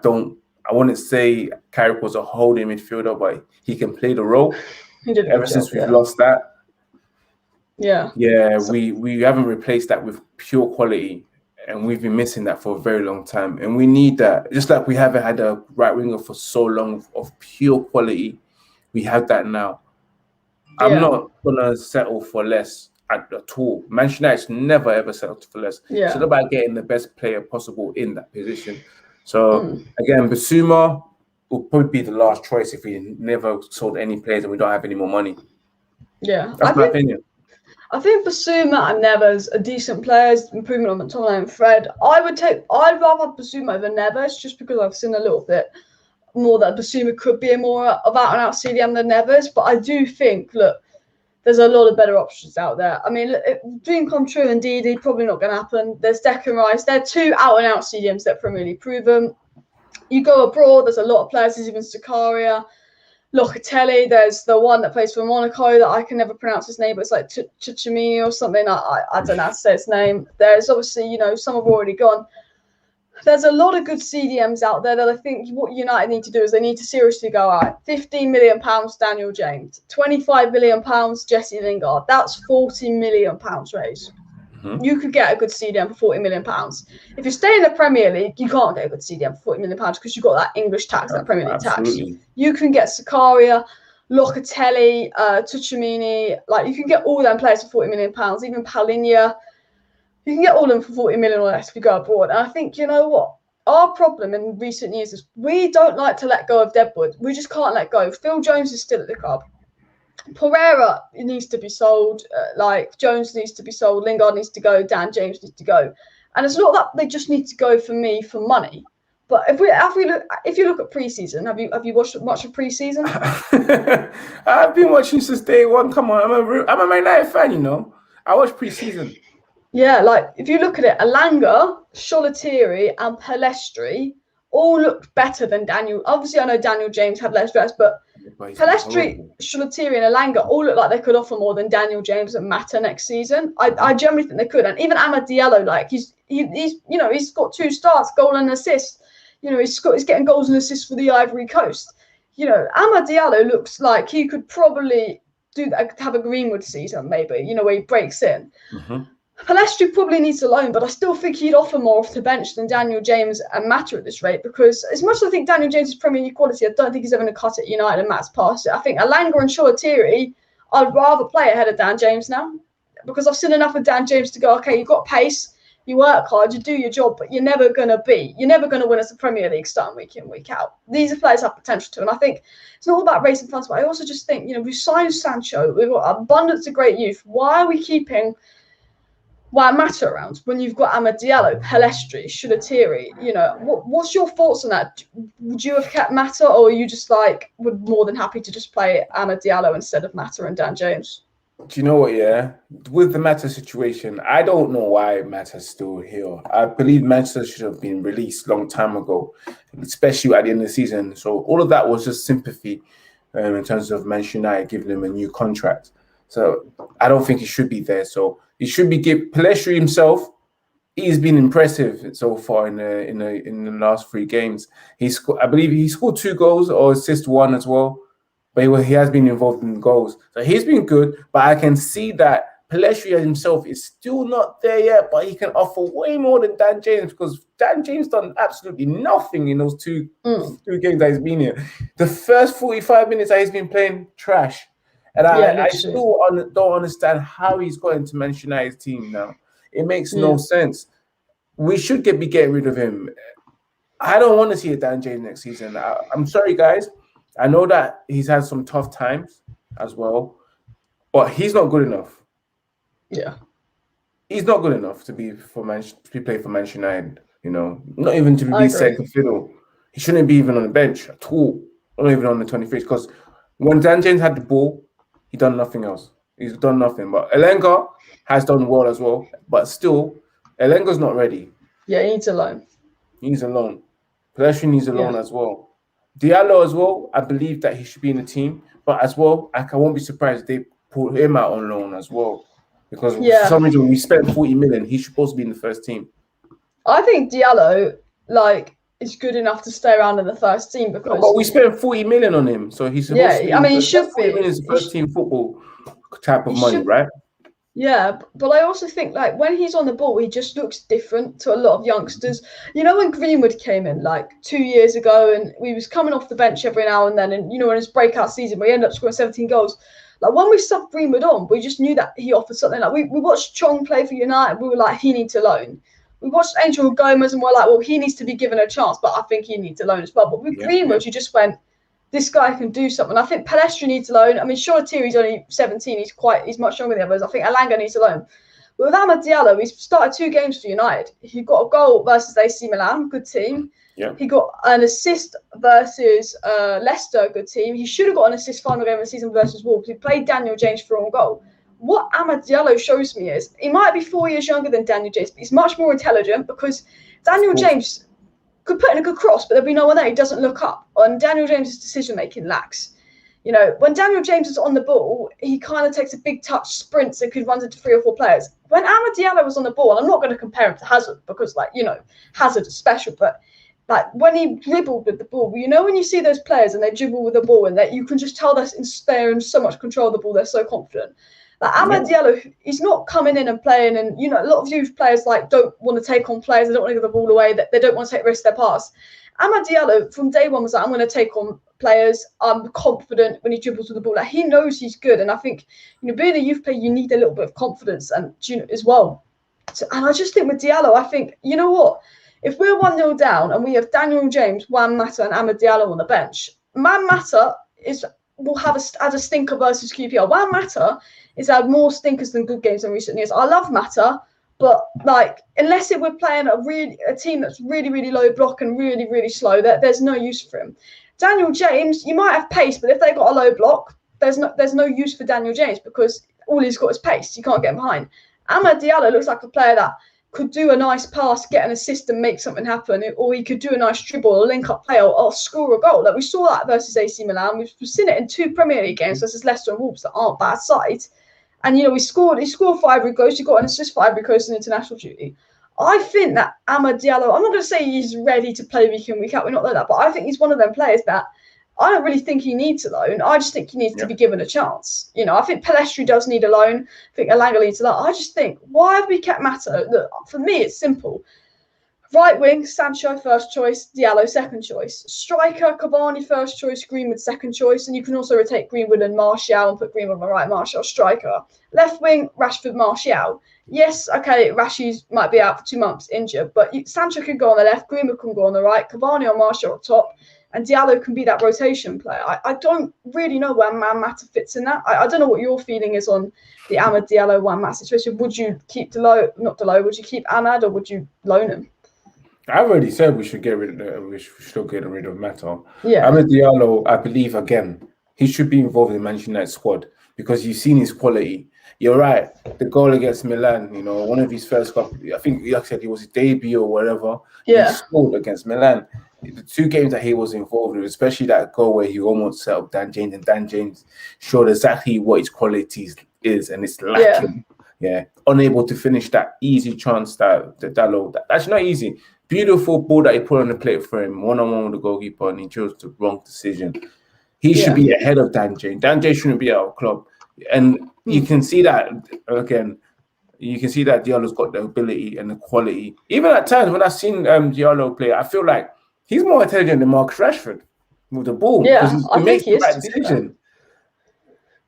wouldn't say Carrick was a holding midfielder, but he can play the role. Ever since we've lost that, we haven't replaced that with pure quality. And we've been missing that for a very long time. And we need that. Just like we haven't had a right winger for so long of pure quality, we have that now. I'm not going to settle for less at all. Manchester United's never, ever settled for less. It's all about getting the best player possible in that position. So, again, Basuma will probably be the last choice if we never sold any players and we don't have any more money. Yeah. That's my opinion. I think Basuma and Neves are decent players. Improvement on McTominay and Fred. I'd rather have Basuma than Neves, just because I've seen a little bit more that Basuma could be a more of out-and-out CDM than Neves. But I do think, look, there's a lot of better options out there. I mean, dream come true, indeed, probably not going to happen. There's Declan Rice. They're two out-and-out CDMs that are really proven. You go abroad, there's a lot of players. There's even Sakaria. Locatelli, there's the one that plays for Monaco that I can never pronounce his name, but it's like Chichimini or something. I don't know how to say his name. There's obviously, you know, some have already gone. There's a lot of good CDMs out there that I think what United need to do is they need to seriously go, all right, £15 million Daniel James, £25 million Jesse Lingard. That's £40 million raised. You could get a good CDM for £40 million. If you stay in the Premier League, you can't get a good CDM for £40 million because you've got that English tax, that Premier League tax. You can get Sakaria, Locatelli, Tuchemini. Like, you can get all them players for £40 million, even Paulinho. You can get all of them for £40 million or less if you go abroad. And I think, you know what? Our problem in recent years is we don't like to let go of Deadwood. We just can't let go. Phil Jones is still at the club. Pereira needs to be sold. Jones needs to be sold. Lingard needs to go. Dan James needs to go. And it's not that they just need to go for money. But if you look at preseason, have you watched much of preseason? I've been watching since day one. Come on, I'm a Man United fan. You know, I watch preseason. Yeah, like if you look at it, Alanga, Sholotiri, and Palestri all looked better than Daniel. Obviously, I know Daniel James had less rest, but Palestri, Sholotiri, and Alanga all look like they could offer more than Daniel James and Mata next season. I generally think they could, and even Amad Diallo, like he's got 2 starts, goal and assist. You know, he's getting goals and assists for the Ivory Coast. You know, Amad Diallo looks like he could probably have a Greenwood season, maybe. You know, where he breaks in. Palestri probably needs a loan, but I still think he'd offer more off the bench than Daniel James and Mata at this rate, because as much as I think Daniel James is Premier League quality, I don't think he's ever going to cut it United and Matt's past it. I think Alanga and Sholotiri, I'd rather play ahead of Dan James now, because I've seen enough of Dan James to go, okay, you've got pace, You work hard, you do your job, but you're never going to win as a Premier League star week in, week out. These are players have potential to, and I think it's not all about raising funds, but I also just think, we've signed Sancho, we've got abundance of great youth. Why are we keeping Juan Mata around when you've got Amad Diallo, Pelestri, Shulatiri? What's your thoughts on that? Would you have kept Mata, or are you just would more than happy to just play Amad Diallo instead of Mata and Dan James? Do you know what, yeah? With the Mata situation, I don't know why Mata's still here. I believe Manchester should have been released a long time ago, especially at the end of the season. So all of that was just sympathy in terms of Manchester United giving him a new contract. So I don't think he should be there. So he should be Pelestri himself. He's been impressive so far in the last 3 games. I believe he scored 2 goals or assist 1 as well. But he has been involved in goals. So he's been good, but I can see that Pelestri himself is still not there yet, but he can offer way more than Dan James, because Dan James done absolutely nothing in those two games that he's been here. The first 45 minutes that he's been playing, trash. And I still don't understand how he's got into Manchester United's team now. It makes no sense. We should be getting rid of him. I don't want to see a Dan James next season. I'm sorry, guys. I know that he's had some tough times as well, but he's not good enough. Yeah, he's not good enough to play for Manchester United. Not even to be second fiddle. He shouldn't be even on the bench at all. Not even on the 23s. Because when Dan James had the ball, he done nothing else. He's done nothing. But Elenga has done well as well. But still, Elenga's not ready. Yeah, he needs a loan. He needs a loan. Pelestri needs a loan as well. Diallo as well, I believe that he should be in the team. But as well, I won't be surprised if they put him out on loan as well. Because for some reason, we spent 40 million. He's supposed to be in the first team. I think Diallo, is good enough to stay around in the first team because... But we spent 40 million on him. So he's supposed to be... he should be. 40 million is first team football type of money, right? Yeah, but I also think when he's on the ball, he just looks different to a lot of youngsters. When Greenwood came in 2 years ago, and we was coming off the bench every now and then, and in his breakout season, we ended up scoring 17 goals. When we subbed Greenwood on, we just knew that he offered something. We watched Chong play for United. We were like, he needs a loan. We watched Angel Gomez, and we're like, well, he needs to be given a chance, but I think he needs a loan as well. But with Greenwood, you just went, this guy can do something. I think Pelestri needs a loan. I mean, Shulatiri's only 17. He's much younger than the others. I think Elanga needs a loan. But with Amad Diallo, he's started 2 games for United. He got a goal versus AC Milan, good team. Yeah. He got an assist versus Leicester, good team. He should have got an assist final game of the season versus Wolves. He played Daniel James for on goal. What Amad Diallo shows me is he might be 4 years younger than Daniel James, but he's much more intelligent, because Daniel James could put in a good cross, but there'll be no one there. He doesn't look up. And Daniel James's decision-making lacks. When Daniel James is on the ball, he kind of takes a big touch, sprints, and could run into 3 or 4 players. When Amad Diallo was on the ball, and I'm not going to compare him to Hazard, because, Hazard is special, but, when he dribbled with the ball, when you see those players and they dribble with the ball, and that you can just tell they're in so much control of the ball, they're so confident. Amad Diallo, he's not coming in and playing, and a lot of youth players don't want to take on players, they don't want to give the ball away, they don't want to take risks their pass. Amad Diallo from day one was I'm going to take on players. I'm confident when he dribbles with the ball. He knows he's good, and I think being a youth player, you need a little bit of confidence and as well. And I just think with Diallo, I think what, if we're 1-0 down and we have Daniel James, Juan Mata, and Amad Diallo on the bench, Juan Mata will have a stinker versus QPR. Juan Mata has had more stinkers than good games in recent years. I love Mata, but unless we're playing a team that's really, really low block and really, really slow, there's no use for him. Daniel James, you might have pace, but if they got a low block, there's no use for Daniel James, because all he's got is pace. You can't get him behind. Amad Diallo looks like a player that could do a nice pass, get an assist, and make something happen, or he could do a nice dribble, or link-up play, or score a goal. We saw that versus AC Milan. We've seen it in 2 Premier League games versus Leicester and Wolves that aren't bad sides. And he scored 5 Ivory Coast. He got an assist for Ivory Coast in international duty. I think that Amad Diallo, I'm not going to say he's ready to play week in, week out. We're not like that, but I think he's one of them players that I don't really think he needs a loan. I just think he needs to be given a chance. I think Pelestri does need a loan. I think Elanga needs a loan. I just think, why have we kept Mata? Look, for me, it's simple. Right wing, Sancho first choice, Diallo second choice. Striker, Cavani first choice, Greenwood second choice. And you can also rotate Greenwood and Martial and put Greenwood on the right, Martial striker. Left wing, Rashford, Martial. Yes, okay, Rashi's might be out for 2 months injured, but Sancho can go on the left, Greenwood can go on the right, Cavani or Martial up top, and Diallo can be that rotation player. I don't really know where Mata fits in that. I don't know what your feeling is on the Amad Diallo Juan Mata situation. Would you keep would you keep Amad or would you loan him? I've already said we should get rid of we should still get rid of Mata. Yeah. Amad Diallo, I believe again, he should be involved in the Manchester United squad because you've seen his quality. You're right. The goal against Milan, you know, one of his first couple, I think, like I said, it was his debut or whatever. Yeah. He scored against Milan. The 2 games that he was involved in, especially that goal where he almost set up Dan James, and Dan James showed exactly what his qualities is, and it's lacking. Yeah. Unable to finish that easy chance that's not easy. Beautiful ball that he put on the plate for him, one-on-one with the goalkeeper, and he chose the wrong decision. He should be ahead of Dan James. Dan James shouldn't be at our club. And you can see that, again, you can see that Diallo's got the ability and the quality. Even at times when I've seen Diallo play, I feel like he's more intelligent than Marcus Rashford with the ball. Yeah, he makes the right decision.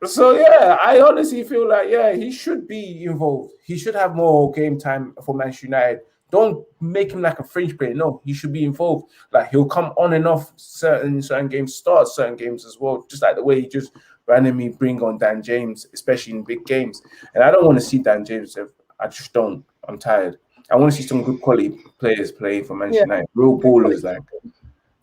So, yeah, I honestly feel like, yeah, he should be involved. He should have more game time for Manchester United. Don't make him like a fringe player. No, he should be involved. Like, he'll come on and off certain games, start certain games as well, just like the way he just randomly bring on Dan James, especially in big games. And I don't want to see Dan James. I just don't. I'm tired. I want to see some good quality players playing for Manchester United. Real ballers. Like,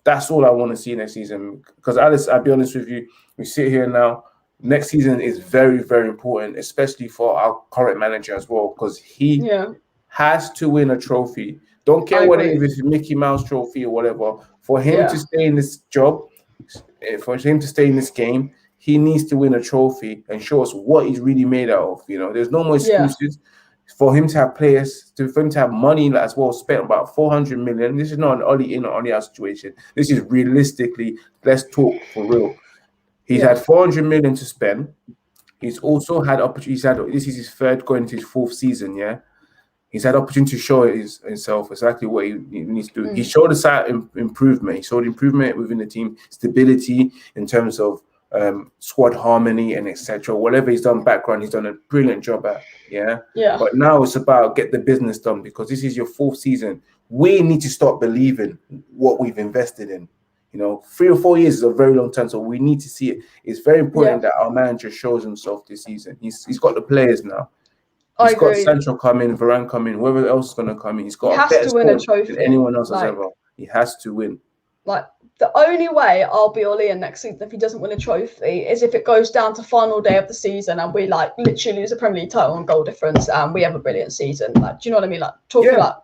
that's all I want to see next season. Because I'll be honest with you, we sit here now. Next season is very, very important, especially for our current manager as well, because he has to win a trophy. Don't care what it is, if it's a Mickey Mouse trophy or whatever. For him to stay in this job, for him to stay in this game, he needs to win a trophy and show us what he's really made out of. You know, there's no more excuses. For him to have players, for him to have money as well, spent about 400 million. This is not an Oli in or Oli out situation. This is realistically, let's talk for real. He's had 400 million to spend. He's also had opportunities. This is his third, going into his 4th season. Yeah, he's had opportunity to show himself exactly what he needs to do. He showed us that improvement. He showed improvement within the team, stability in terms of squad harmony and etc. Whatever he's done background, he's done a brilliant job at. Yeah. But now it's about get the business done, because this is your 4th season. We need to start believing what we've invested in. You know, 3 or 4 years is a very long time, so we need to see it. It's very important that our manager shows himself this season. He's got the players now. He's got Sancho coming, Varane coming, whoever else is going to come in. He's got a better squad than anyone else has ever. He has to win. Like, the only way I'll be all in next season if he doesn't win a trophy is if it goes down to final day of the season and we like literally lose a Premier League title on goal difference and we have a brilliant season. Like, do you know what I mean? Like, talking like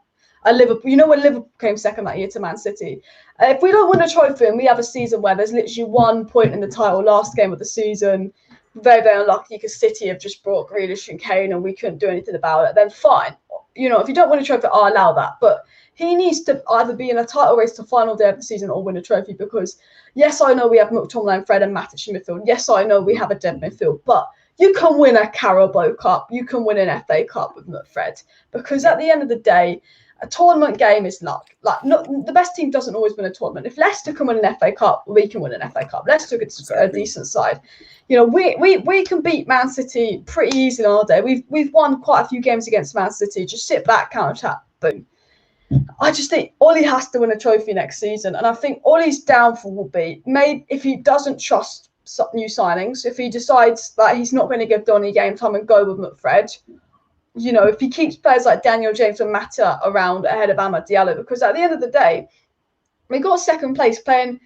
a Liverpool, you know, when Liverpool came second that year to Man City. If we don't win a trophy and we have a season where there's literally 1 point in the title, last game of the season, very, very unlucky because City have just brought Grealish and Kane and we couldn't do anything about it, then fine. You know, if you don't win a trophy, I'll allow that. But he needs to either be in a title race to final day of the season or win a trophy, because yes, I know we have McTominay, Fred and Matic in midfield. Yes, I know we have a dead midfield, but you can win a Carabao Cup. You can win an FA Cup with Fred, because at the end of the day, a tournament game is luck. Like, not the best team doesn't always win a tournament. If Leicester can win an FA Cup, we can win an FA Cup. Leicester is a decent side. You know, we can beat Man City pretty easily on our day. We've won quite a few games against Man City. Just sit back, counter attack, boom. I just think Oli has to win a trophy next season, and I think Oli's downfall will be maybe if he doesn't trust new signings, if he decides that he's not going to give Donny game time and go with McFred. You know, if he keeps players like Daniel James and Mata around ahead of Amad Diallo, because at the end of the day, we got 2nd place playing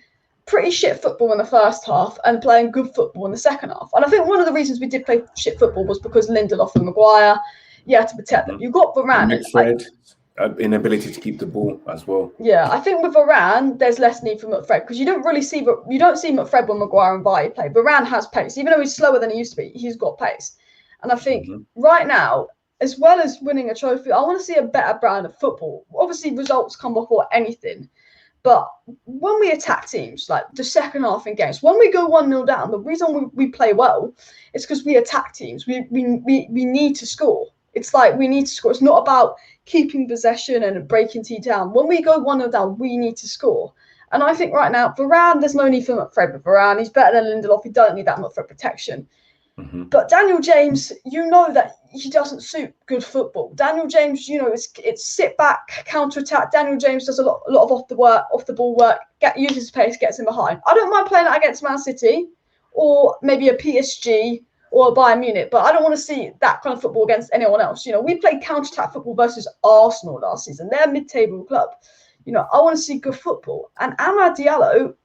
pretty shit football in the first half and playing good football in the second half. And I think one of the reasons we did play shit football was because Lindelof and Maguire, you had to protect them. You got Varane. Inability to keep the ball as well. Yeah, I think with Varane, there's less need for McFred, because you don't see McFred when Maguire and Varane play. Varane has pace, even though he's slower than he used to be. He's got pace, and I think right now, as well as winning a trophy, I want to see a better brand of football. Obviously, results come before anything. But when we attack teams, like the second half in games, when we go 1-0 down, the reason we play well is because we attack teams. We need to score. It's like we need to score. It's not about keeping possession and breaking teams down. When we go 1-0 down, we need to score. And I think right now, Varane, there's no need for McFred with Varane. He's better than Lindelof. He doesn't need that McFred protection. But Daniel James, you know that he doesn't suit good football. Daniel James, you know, it's sit back, counter attack. Daniel James does a lot of off the ball work, uses his pace, gets in behind. I don't mind playing that against Man City or maybe a PSG or a Bayern Munich, but I don't want to see that kind of football against anyone else. You know, we played counter attack football versus Arsenal last season. They're a mid-table club. You know, I want to see good football, and Amad Diallo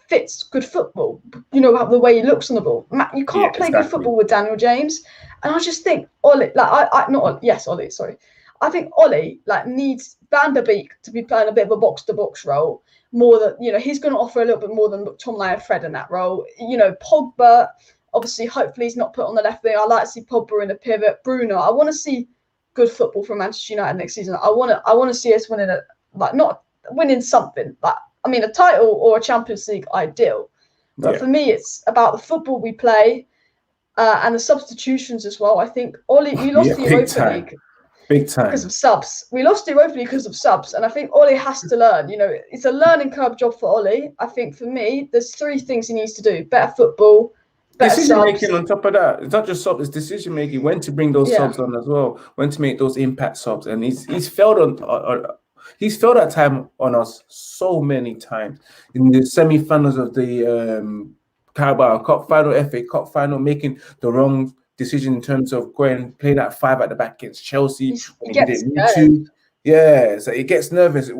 fits good football, you know, the way he looks on the ball. You can't play good football with Daniel James. And I just think Ollie, Ollie, sorry. I think Ollie, needs Van der Beek to be playing a bit of a box-to-box role more than, you know, he's going to offer a little bit more than McTominay and Fred in that role. You know, Pogba, obviously, hopefully he's not put on the left wing. I like to see Pogba in a pivot. Bruno, I want to see good football from Manchester United next season. I want to see us winning not winning something, a title or a Champions League, ideal. But for me, it's about the football we play and the substitutions as well. I think Ollie, we lost the Europa League. Big time. Because of subs. We lost the Europa League because of subs. And I think Ollie has to learn. You know, it's a learning curve job for Ollie. I think for me, there's 3 things he needs to do. Better football, better decision making on top of that. It's not just subs, it's decision making. When to bring those subs on as well. When to make those impact subs. And he's failed He's failed at time on us so many times. In the semi-finals of the Carabao Cup final, FA Cup final, making the wrong decision in terms of going playing that 5 at the back against Chelsea. He gets nervous. Yeah, so it gets nervous.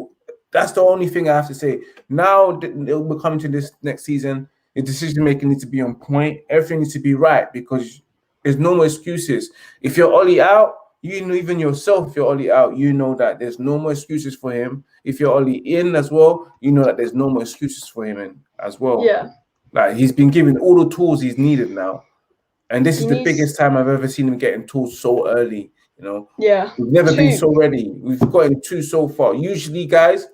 That's the only thing I have to say. Now we're coming to this next season. The decision making needs to be on point. Everything needs to be right because there's no more excuses. If you're Ollie out, you know, even yourself, if you're Ollie out, you know that there's no more excuses for him. If you're Ollie in as well, you know that there's no more excuses for him in as well. Yeah. Like he's been given all the tools he's needed now. And this is the biggest time I've ever seen him getting tools so early, you know. Yeah. We've never been so ready. We've gotten 2 so far. Usually, guys,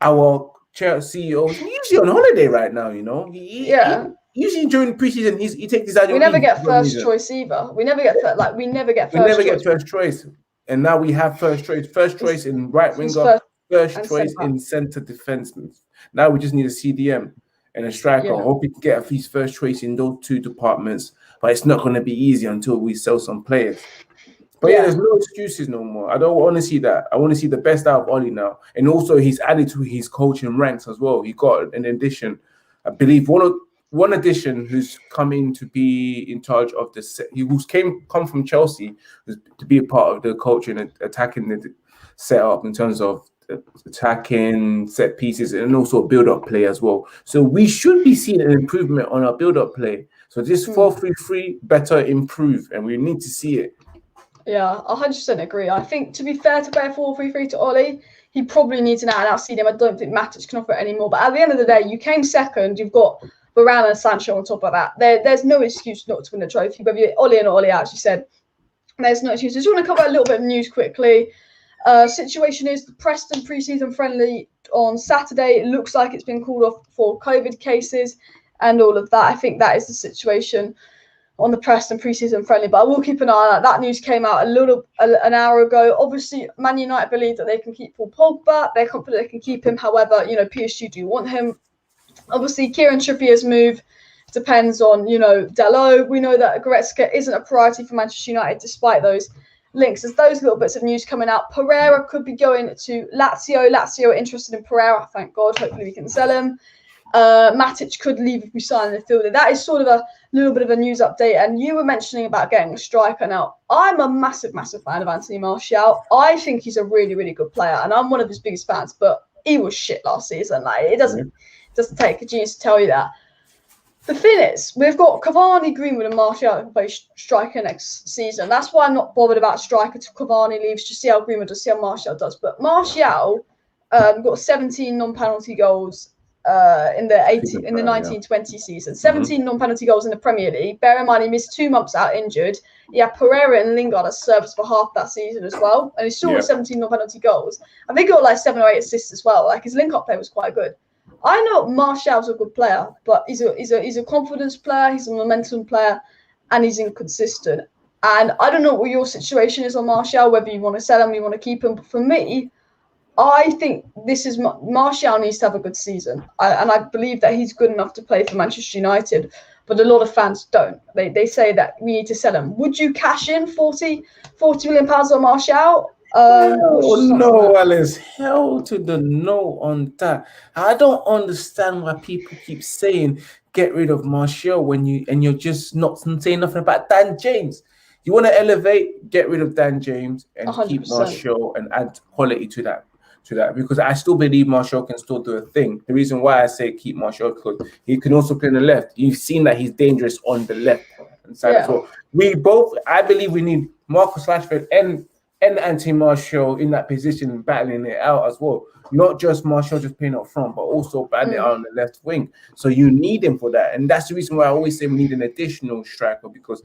our CEO is usually on holiday right now, you know. Usually during preseason, he takes his annual leave. We never get first choice either. We never get first choice. And now we have first choice. First choice in right winger, first choice in centre defenseman. Now we just need a CDM and a striker. I hope we can get at least first choice in those 2 departments. But it's not going to be easy until we sell some players. But there's no excuses no more. I don't want to see that. I want to see the best out of Ollie now. And also he's added to his coaching ranks as well. He got an addition. I believe one addition who's come in to be in charge of come from Chelsea to be a part of the coaching and attacking the setup in terms of attacking set pieces and also build-up play as well. So we should be seeing an improvement on our build-up play. So this 4-3-3 better improve, and we need to see it. Yeah, 100% agree. I think, to be fair, to play a 4-3-3 to Ollie, he probably needs an out-and-out CDM. I don't think Matic can offer it anymore. But at the end of the day, you came second. You've got Varane and Sancho on top of that. There's no excuse not to win the trophy. Whether you're Ollie in or Ollie out, as you said, there's no excuse. I just want to cover a little bit of news quickly. Situation is the Preston pre-season friendly on Saturday. It looks like it's been called off for COVID cases and all of that. I think that is the situation on the Preston pre-season friendly, but I will keep an eye on that. That news came out an hour ago. Obviously, Man United believe that they can keep Paul Pogba. They're confident they can keep him. However, you know, PSG do want him. Obviously, Kieran Trippier's move depends on, you know, Dalot. We know that Goretzka isn't a priority for Manchester United despite those links. There's those little bits of news coming out. Pereira could be going to Lazio. Lazio are interested in Pereira, thank God. Hopefully we can sell him. Matic could leave if we sign the fielder. That is sort of a little bit of a news update. And you were mentioning about getting a striker. Now, I'm a massive fan of Anthony Martial. I think he's a really, really good player, and I'm one of his biggest fans. But he was shit last season. Like, it doesn't take a genius to tell you that. The thing is, we've got Cavani, Greenwood, and Martial who can play striker next season. That's why I'm not bothered about striker till Cavani leaves. Just see how Greenwood does, see how Martial does. But Martial got 17 non-penalty goals in the 1920 season. 17 non-penalty goals in the Premier League. Bear in mind, he missed 2 months out injured. Yeah, Pereira and Lingard are served for half that season as well, and he still got 17 non-penalty goals. I think he got like 7 or 8 assists as well. Like, his link-up play was quite good. I know Martial's a good player, but he's a confidence player. He's a momentum player, and he's inconsistent. And I don't know what your situation is on Martial, whether you want to sell him, you want to keep him. But for me, I think Martial needs to have a good season, and I believe that he's good enough to play for Manchester United. but a lot of fans don't. They say that we need to sell him. Would you cash in 40 million pounds on Martial? Oh no, Alice, hell to the no on that. I don't understand why people keep saying get rid of Martial when you're just not saying nothing about Dan James. You want to elevate, get rid of Dan James and 100%. keep Martial and add quality to that. Because I still believe Martial can still do a thing. The reason why I say keep Martial because he can also play on the left. You've seen that he's dangerous on the left side as well. I believe we need Marcus Rashford and Anthony Martial in that position, battling it out as well. Not just Martial just playing up front, but also battling it out on the left wing. So you need him for that. And that's the reason why I always say we need an additional striker, because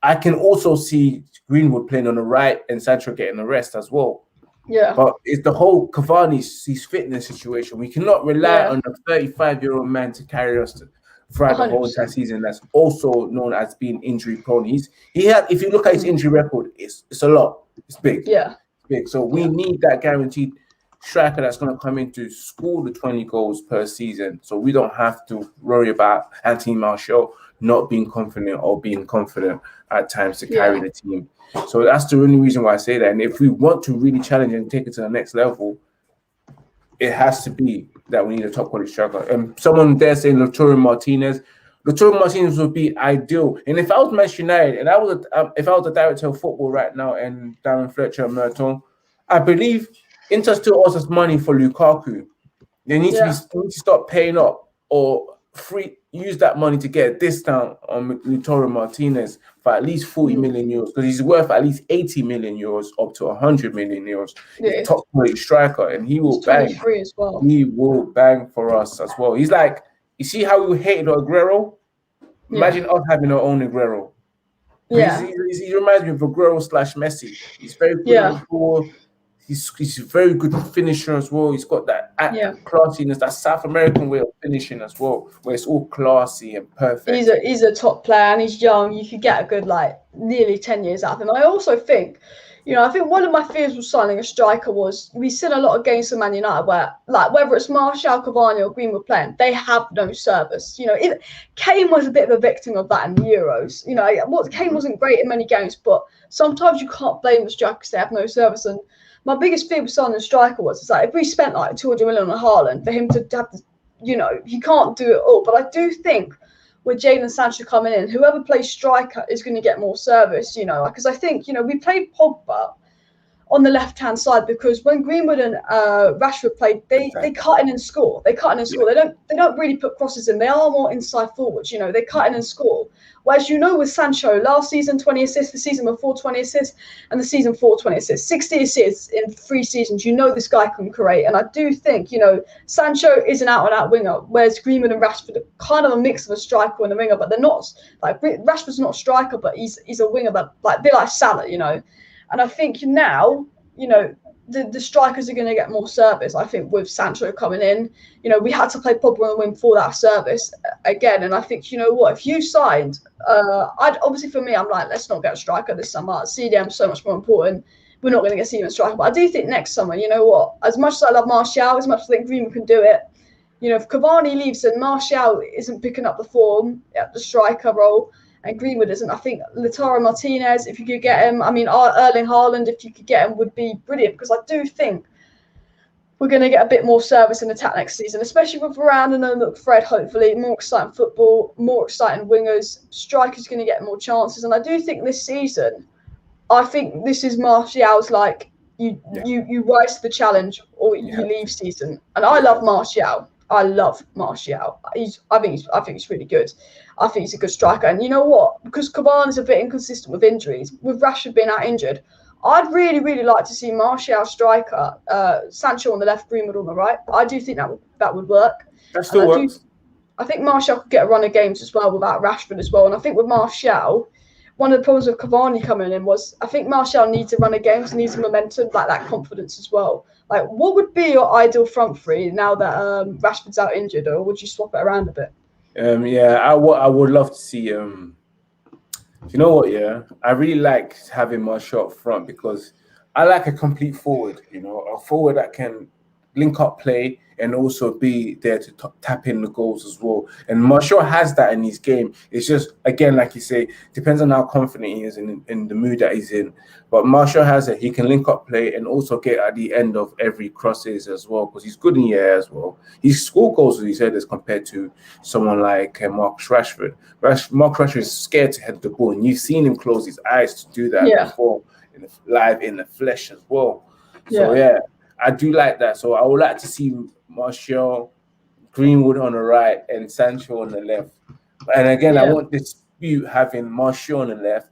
I can also see Greenwood playing on the right and Sancho getting the rest as well. Yeah. But it's the whole Cavani's his fitness situation. We cannot rely on a 35-year-old man to carry us throughout the whole entire season. That's also known as being injury prone. If you look at his injury record, it's a lot. It's big. Yeah. It's big. So we need that guaranteed striker that's going to come in to score the 20 goals per season. So we don't have to worry about Anthony Martial not being confident or being confident at times to carry the team. So that's the only reason why I say that. And if we want to really challenge and take it to the next level, it has to be that we need a top quality striker. And someone there saying Lautaro Martinez would be ideal. And if I was Manchester United and if I was the director of football right now and Darren Fletcher and Merton, I believe Inter still owes us money for Lukaku. They need to stop paying up or use that money to get a discount on Lautaro Martinez for at least 40 million euros, because he's worth at least 80 million euros up to 100 million euros. He's a top quality striker, and he will bang. As well. He will bang for us as well. He's like, you see how we hated Aguero? Imagine us having our own Aguero. Yeah. He reminds me of Aguero / Messi. He's very good on the ball. He's a very good finisher as well. He's got that classiness, that South American way of finishing as well, where it's all classy and perfect. He's a top player and he's young. You could get a good nearly 10 years out of him. I also think, I think one of my fears with signing a striker was we've seen a lot of games for Man United where, whether it's Martial, Cavani or Greenwood playing, they have no service. Kane was a bit of a victim of that in the Euros. Kane wasn't great in many games, but sometimes you can't blame the strikers; they have no service. And my biggest fear with signing a striker was if we spent 200 million on Haaland, for him to have this, he can't do it all. But I do think with Jadon Sancho coming in, whoever plays striker is going to get more service, because I think, we played Pogba on the left-hand side because when Greenwood and Rashford played, they cut in and score. They don't really put crosses in. They are more inside forwards, they cut in and score. Whereas, with Sancho, last season 20 assists, the season before 20 assists, and the season 4 20 assists, 60 assists in 3 seasons. This guy can create. And I do think, Sancho is an out-and-out winger, whereas Greenwood and Rashford are kind of a mix of a striker and a winger, but they're not, Rashford's not a striker, but he's a winger, but a bit like Salah, And I think now, the strikers are going to get more service. I think with Sancho coming in, we had to play Pogba on the wing for that service again. And I think, if you signed, obviously for me, I'm like, let's not get a striker this summer. CDM's so much more important. We're not going to get CDM striker. But I do think next summer, as much as I love Martial, as much as I think Greenwood can do it, if Cavani leaves and Martial isn't picking up the form at the striker role, and Greenwood isn't, I think Lautaro Martinez, if you could get him, Erling Haaland, if you could get him, would be brilliant, because I do think we're going to get a bit more service in attack next season, especially with Varane and Fred, hopefully. More exciting football, more exciting wingers. Strikers going to get more chances. And I do think this season, I think this is Martial's you rise to the challenge or you leave season. And I love Martial. I think he's really good. I think he's a good striker. And you know what? Because Cavani's a bit inconsistent with injuries, with Rashford being out injured, I'd really, really like to see Martial striker, Sancho on the left, Greenwood on the right. I do think that would work. That still works. I think Martial could get a run of games as well without Rashford as well. And I think with Martial, one of the problems with Cavani coming in was I think Martial needs a run of games, needs momentum, that confidence as well. What would be your ideal front three now that Rashford's out injured, or would you swap it around a bit? I would love to see. You know what? Yeah, I really like having Martial up front because I like a complete forward. A forward that can link up play and also be there to tap in the goals as well. And Martial has that in his game. It's just, again, like you say, depends on how confident he is in the mood that he's in. But Martial has it. He can link up play and also get at the end of every crosses as well, because he's good in the air as well. He scored goals with his head as compared to someone like Marcus Rashford. Marcus Rashford is scared to head the ball, and you've seen him close his eyes to do that before, live in the flesh as well. So yeah, I do like that. So I would like to see Martial, Greenwood on the right, and Sancho on the left. And again, I won't dispute having Martial on the left,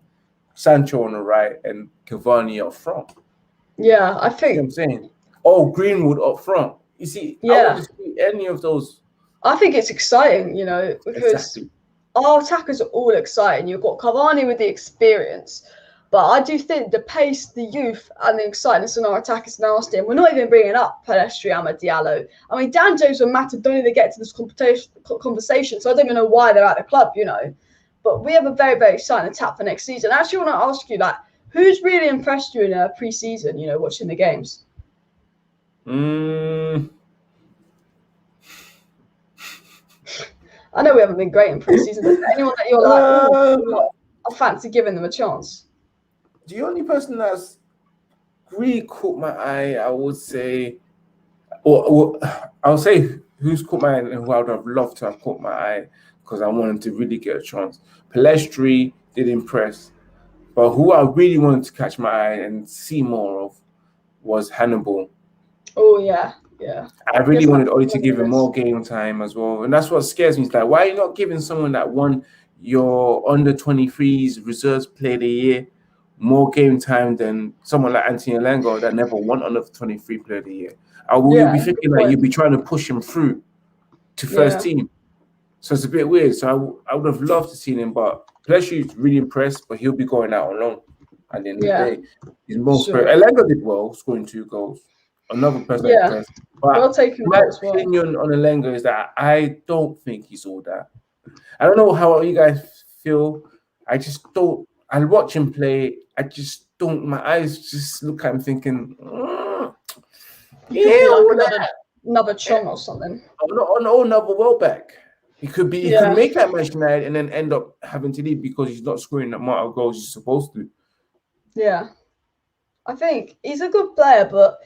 Sancho on the right, and Cavani up front. Yeah, I think. You know what I'm saying? Oh, Greenwood up front. You see, I won't dispute any of those. I think it's exciting, you know, because our attackers are all exciting. You've got Cavani with the experience. But I do think the pace, the youth, and the excitement in our attack is nasty. And we're not even bringing up Pellistri, Amad Diallo. I mean, Dan James and Mata don't even get to this conversation, so I don't even know why they're at the club, you know. But we have a very, very exciting attack for next season. I actually want to ask you, like, who's really impressed you in pre-season, you know, watching the games? I know we haven't been great in pre-season, but anyone that you're like, oh, I fancy giving them a chance? The only person that's really caught my eye, I would say, or I'll say who's caught my eye and who I would have loved to have caught my eye because I want him to really get a chance. Pellistri did impress, but who I really wanted to catch my eye and see more of was Hannibal. Oh, yeah. I really wanted Oli to give him more game time as well. And that's what scares me. It's like, why are you not giving someone that won your under-23s reserves player of the year more game time than someone like Anthony Elango that never won under-23 player of the year? You'll be thinking that you'll be trying to push him through to first team. So it's a bit weird. So I would have loved to see him, but Pellistri really impressed, but he'll be going out on loan at the end of the day. He's most Elango did well, scoring 2 goals. Another person impressed. But my opinion on Elango is that I don't think he's all that. I don't know how you guys feel. I just don't. I watch him play. I just don't. My eyes just look at him thinking, another Chong or something. Another Welbeck. He could be. He could make that Manchester United and then end up having to leave because he's not scoring that amount of goals he's supposed to. Yeah, I think he's a good player, but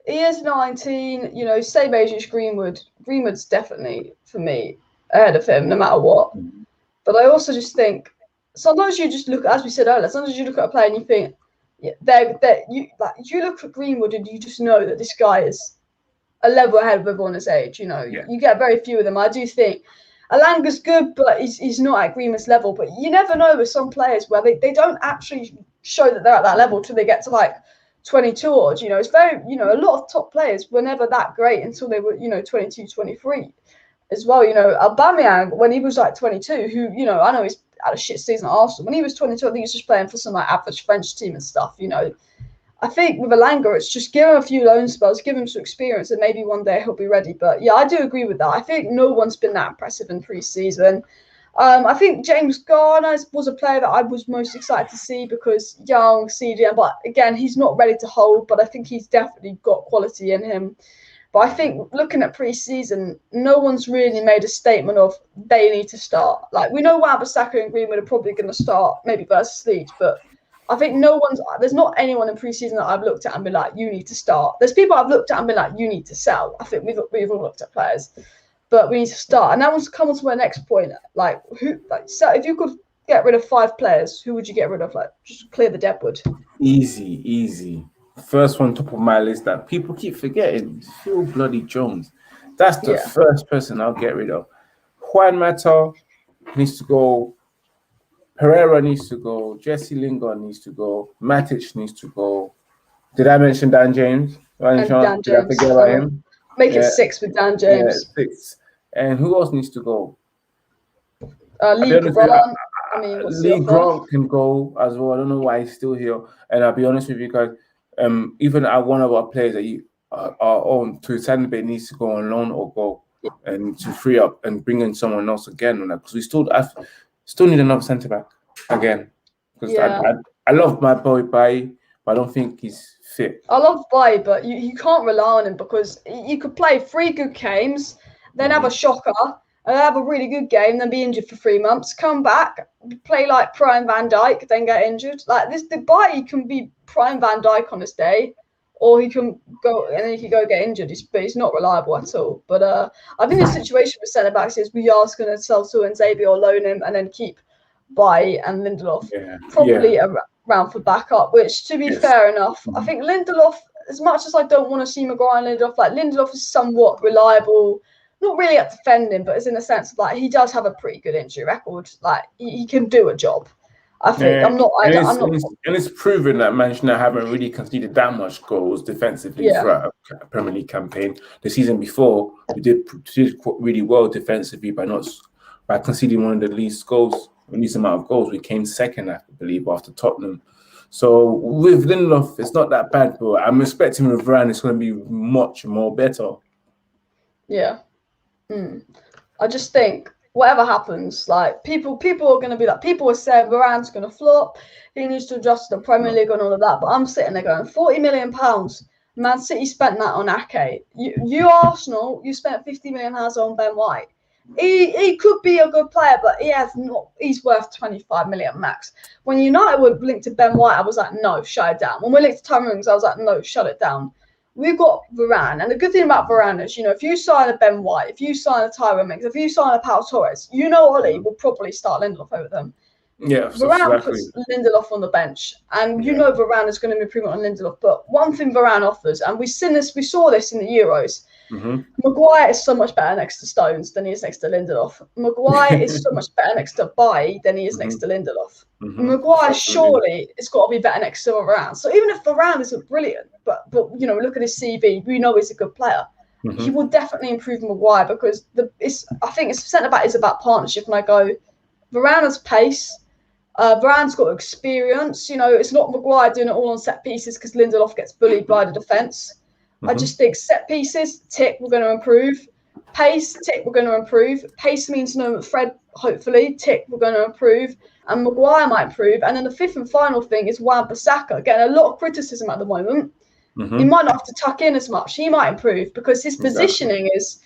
he is 19. You know, same age as Greenwood. Greenwood's definitely for me ahead of him, no matter what. But I also just think sometimes you just look, as we said earlier, sometimes you look at a player and you think, you look at Greenwood and you just know that this guy is a level ahead of everyone his age. You know, you get very few of them. I do think Alanga's good, but he's not at Greenwood's level. But you never know with some players where they don't actually show that they're at that level till they get to like 22 odd. You know, it's very, you know, a lot of top players were never that great until they were, you know, 22, 23. As well, you know, Aubameyang, when he was like 22, who, you know, I know he's had a shit season at Arsenal. When he was 22, I think he was just playing for some like average French team and stuff, you know. I think with Elanga, it's just give him a few loan spells, give him some experience, and maybe one day he'll be ready. But yeah, I do agree with that. I think no one's been that impressive in pre-season. I think James Garner was a player that I was most excited to see because young, CDM, but again, he's not ready to hold, but I think he's definitely got quality in him. But I think looking at pre-season, no one's really made a statement of they need to start. Like, we know Wan-Bissaka and Greenwood are probably going to start, maybe versus Leeds, but I think there's not anyone in pre-season that I've looked at and been like, you need to start. There's people I've looked at and been like, you need to sell. I think we've all looked at players, but we need to start. And that one's come on to my next point. Like, so if you could get rid of 5 players, who would you get rid of? Like, just clear the deadwood. Easy. First one top of my list that people keep forgetting, Phil bloody Jones. That's the first person I'll get rid of. Juan Mata needs to go. Pereira needs to go. Jesse Lingard needs to go. Matic needs to go. Did I mention Dan James? Did I forget about him? Make it 6 with Dan James. 6. And who else needs to go? Lee Grant. Lee Grant can go as well. I don't know why he's still here. And I'll be honest with you guys, even one of our players that are on to Sanibay needs to go on loan or go and to free up and bring in someone else again. Because we still need another centre back again. Because I love my boy Bai, but I don't think he's fit. I love Baye, but you can't rely on him because you could play 3 good games, then have a shocker, and have a really good game, then be injured for 3 months, come back, play like prime Van Dijk, then get injured. Like this, the Baye can be prime Van Dijk on his day, or he can go and then he can go get injured. He's not reliable at all. But I think the situation with centre backs is we are going to sell to Xavier or loan him and then keep Baye and Lindelof probably around for backup. Which, to be fair enough, I think Lindelof, as much as I don't want to see Maguire and Lindelof, like Lindelof is somewhat reliable. Not really at defending, but it's in the sense of like he does have a pretty good injury record. Like he can do a job. I think and it's proven that Manchester United haven't really conceded that much goals defensively throughout a Premier League campaign. The season before, we did really well defensively by conceding one of the least amount of goals. We came second, I believe, after Tottenham. So with Lindelof, it's not that bad, but I'm expecting with Varane, it's going to be much more better. Yeah. I just think whatever happens, like people are going to be like, people are saying Varane's going to flop, he needs to adjust to the Premier League and all of that, but I'm sitting there going, £40 million, Man City spent that on Ake. You Arsenal, you spent £50 million on Ben White. He could be a good player, but he's worth 25 million max. When United were linked to Ben White, I was like, no, shut it down. When we're linked to Tyrone Mings, I was like, no, shut it down. We've got Varane, and the good thing about Varane is, if you sign a Ben White, if you sign a Tyrone Mings, if you sign a Pau Torres, Ollie will probably start Lindelof over them. Yeah, Varane puts Lindelof on the bench, and Varane is going to be improvement on Lindelof. But one thing Varane offers, and we saw this in the Euros, Maguire is so much better next to Stones than he is next to Lindelof. Maguire is so much better next to Baye than he is next to Lindelof. Maguire surely it's got to be better next to Varane. So even if Varane isn't brilliant, but look at his CV, we know he's a good player. He will definitely improve Maguire because I think it's centre back is about partnership, and I go Varane has pace. Varane's got experience. It's not Maguire doing it all on set pieces because Lindelof gets bullied by the defence. I just think set pieces, tick, we're going to improve. Pace, tick, we're going to improve. Pace means no Fred, hopefully. Tick, we're going to improve. And Maguire might improve. And then the fifth and final thing is Wan-Bissaka. Getting a lot of criticism at the moment. He might not have to tuck in as much. He might improve because his positioning is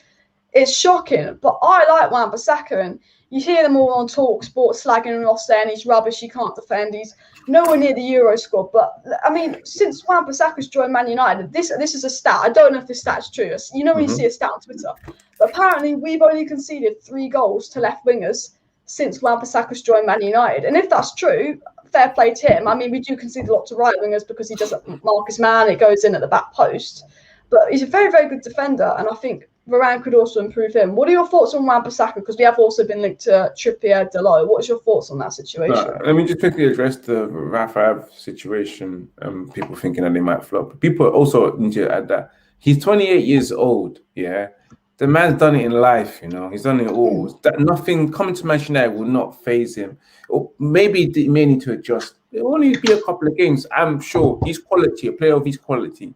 shocking. But I like Wan-Bissaka, and you hear them all on Talk Sport slagging him off, saying he's rubbish, he can't defend, he's nowhere near the Euro squad. But I mean, since Wan-Bissaka's joined Man United, this is a stat. I don't know if this stat's true. When you see a stat on Twitter, but apparently we've only conceded 3 goals to left wingers since Wan-Bissaka's joined Man United. And if that's true, fair play to him. I mean, we do concede a lot to right wingers because he doesn't mark his man, it goes in at the back post. But he's a very, very good defender, and I think Varane could also improve him. What are your thoughts on Wan-Bissaka? Because we have also been linked to Trippier, Delo. What's your thoughts on that situation? Let me just quickly address the Rafa situation. People thinking that they might flop. People also need to add that he's 28 years old. Yeah, the man's done it in life. He's done it all. That nothing coming to Manchester United will not phase him. Or maybe he may need to adjust. It will only be a couple of games. I'm sure his quality, a player of his quality,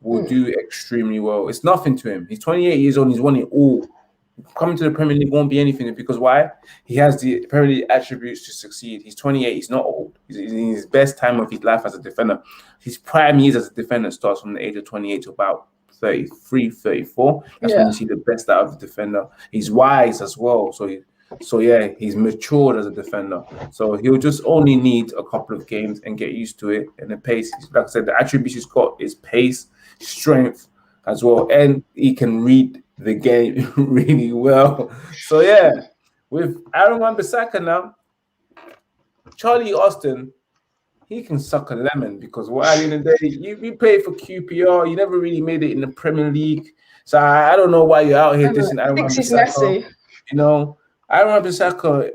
will do extremely well. It's nothing to him. He's 28 years old. He's won it all. Coming to the Premier League won't be anything because why? He has the Premier League attributes to succeed. He's 28. He's not old. He's in his best time of his life as a defender. His prime years as a defender starts from the age of 28 to about 33, 34. That's when you see the best out of the defender. He's wise as well. So he's matured as a defender. So he'll just only need a couple of games and get used to it. And the pace, like I said, the attributes he's got is pace, strength as well, and he can read the game really well. So with Aaron Wan-Bissaka now, Charlie Austin, he can suck a lemon because at the end of the day, you played for QPR, you never really made it in the Premier League. So I don't know why you're out here dissing Aaron Wan-Bissaka. Aaron Wan-Bissaka,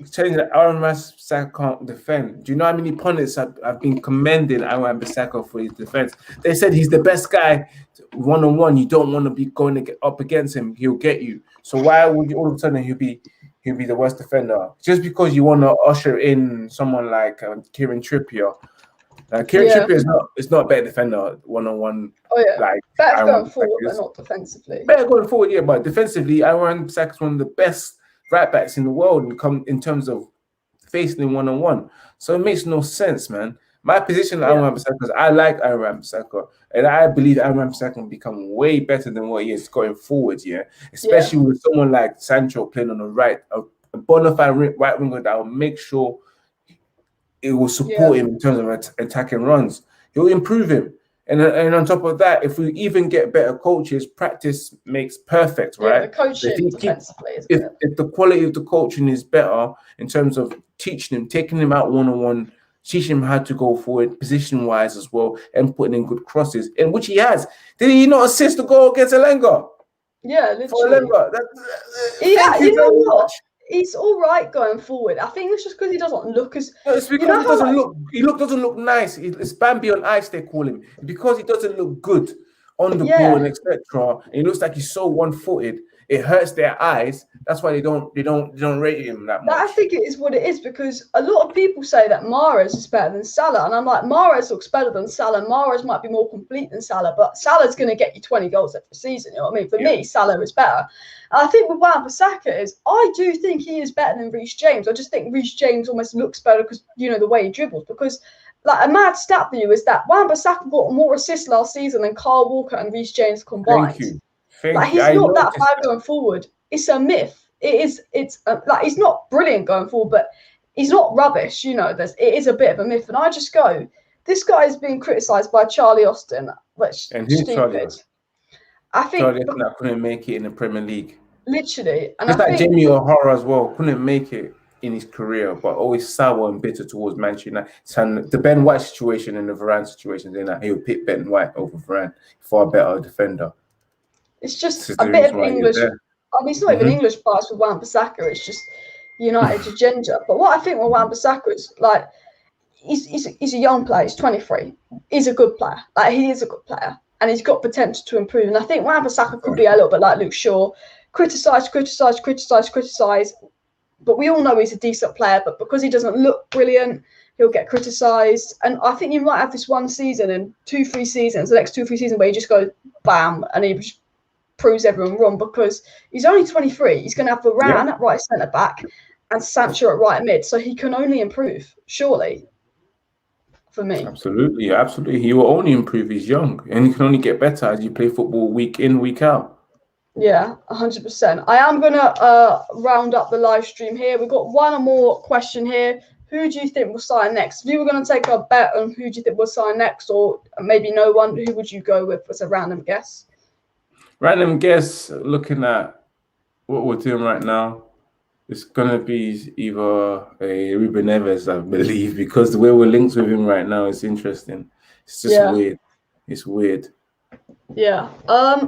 saying that Aaron Wan-Bissaka can't defend. Do you know how many pundits have been commending Aaron Wan-Bissaka for his defense? They said he's the best guy one-on-one. You don't want to be going to get up against him. He'll get you. So why would you all of a sudden he'll be the worst defender? Just because you want to usher in someone like Kieran Trippier. Kieran Trippier is not a better defender one-on-one. Oh yeah, like better going forward, but not defensively. Better going forward, but defensively, Aaron Wan-Bissaka is one of the best right backs in the world in terms of facing him one-on-one. So it makes no sense, man. My position on Aaron Wan-Bissaka is I like Aaron Wan-Bissaka, and I believe Aaron Wan-Bissaka can become way better than what he is going forward. Yeah, especially with someone like Sancho playing on the right, a bona fide right winger that will make sure it will support him in terms of attacking runs. He'll improve him. And on top of that, if we even get better coaches, practice makes perfect, right? Yeah, the coaching defensively is if the quality of the coaching is better in terms of teaching him, taking him out one-on-one, teaching him how to go forward, position-wise as well, and putting in good crosses, and which he has. Did he not assist the goal against Elenga? Yeah, literally. Thank you very much. He's all right going forward. I think it's just because he doesn't look as. No, it's because he doesn't look nice. It's Bambi on ice, they call him, because he doesn't look good on the ball and etc. And he looks like he's so one-footed. It hurts their eyes. That's why they don't rate him that much. I think it is what it is, because a lot of people say that Mahrez is better than Salah, and I'm like, Mahrez looks better than Salah. Mahrez might be more complete than Salah, but Salah's going to get you 20 goals every season. You know what I mean? For me, Salah is better. And I think with Wan-Bissaka is, I do think he is better than Reece James. I just think Reece James almost looks better because, you know, the way he dribbles. Because like a mad stat for you is that Wan-Bissaka got more assists last season than Kyle Walker and Reece James combined. Thank you. Like he's not that bad going forward. It's a myth. It's like he's not brilliant going forward, but he's not rubbish. You know, it is a bit of a myth. And I just go, this guy is being criticised by Charlie Austin, which is stupid. I think Charlie Austin couldn't make it in the Premier League. Literally, and just like Jamie O'Hara as well, couldn't make it in his career, but always sour and bitter towards Manchester United. And the Ben White situation and the Varane situation, then he would pick Ben White over Varane, far better defender. It's just a bit of English. I mean, it's not even English bias with Wan-Bissaka. It's just United agenda. But what I think with Wan-Bissaka is like, he's a young player. He's 23. He's a good player. Like he is a good player, and he's got potential to improve. And I think Wan-Bissaka could be a little bit like Luke Shaw, criticise. But we all know he's a decent player. But because he doesn't look brilliant, he'll get criticised. And I think you might have this one season and 2-3 seasons, the next 2-3 seasons, where he just goes bam, and he proves everyone wrong, because he's only 23. He's going to have Varane at right centre back and Sancho at right mid, so he can only improve, surely. For me, absolutely. He will only improve. He's young, and he can only get better as you play football week in, week out. Yeah, 100%. I am gonna round up the live stream here. We've got one more question here. Who do you think will sign next? If you were going to take a bet on who do you think will sign next, or maybe no one, who would you go with as a random guess? Random guess, looking at what we're doing right now, it's going to be either a Ruben Neves, I believe, because the way we're linked with him right now is interesting. It's just weird. It's weird. Yeah.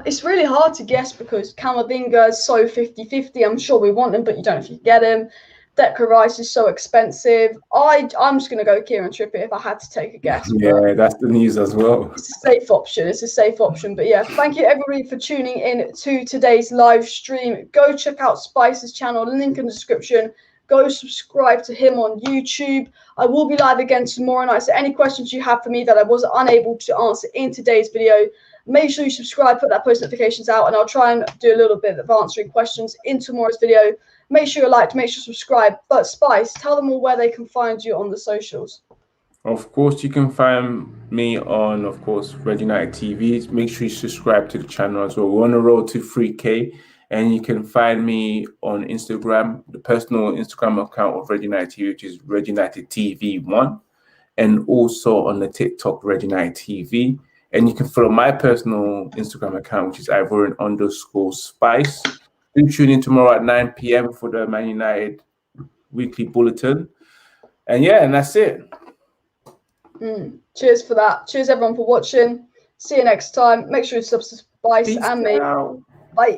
It's really hard to guess because Camavinga is so 50-50. I'm sure we want him, but you don't know if you get him. Declan Rice is so expensive. I'm just going to go Kieran Trippier if I had to take a guess. Yeah, that's the news as well. It's a safe option. But yeah, thank you everybody for tuning in to today's live stream. Go check out Spice's channel, link in the description. Go subscribe to him on YouTube. I will be live again tomorrow night. So any questions you have for me that I was unable to answer in today's video, make sure you subscribe, put that post notifications out, and I'll try and do a little bit of answering questions in tomorrow's video. Make sure you like, make sure you subscribe. But Spice, tell them all where they can find you on the socials. Of course, you can find me on, of course, Red United TV. Make sure you subscribe to the channel as well. We're on the road to 3K. And you can find me on Instagram, the personal Instagram account of Red United TV, which is Red United TV1. And also on the TikTok, Red United TV. And you can follow my personal Instagram account, which is Ivorian_Spice. Do tune in tomorrow at 9 p.m. for the Man United weekly bulletin. And yeah, and that's it. Cheers for that. Cheers everyone for watching. See you next time. Make sure you subscribe and me. Bye.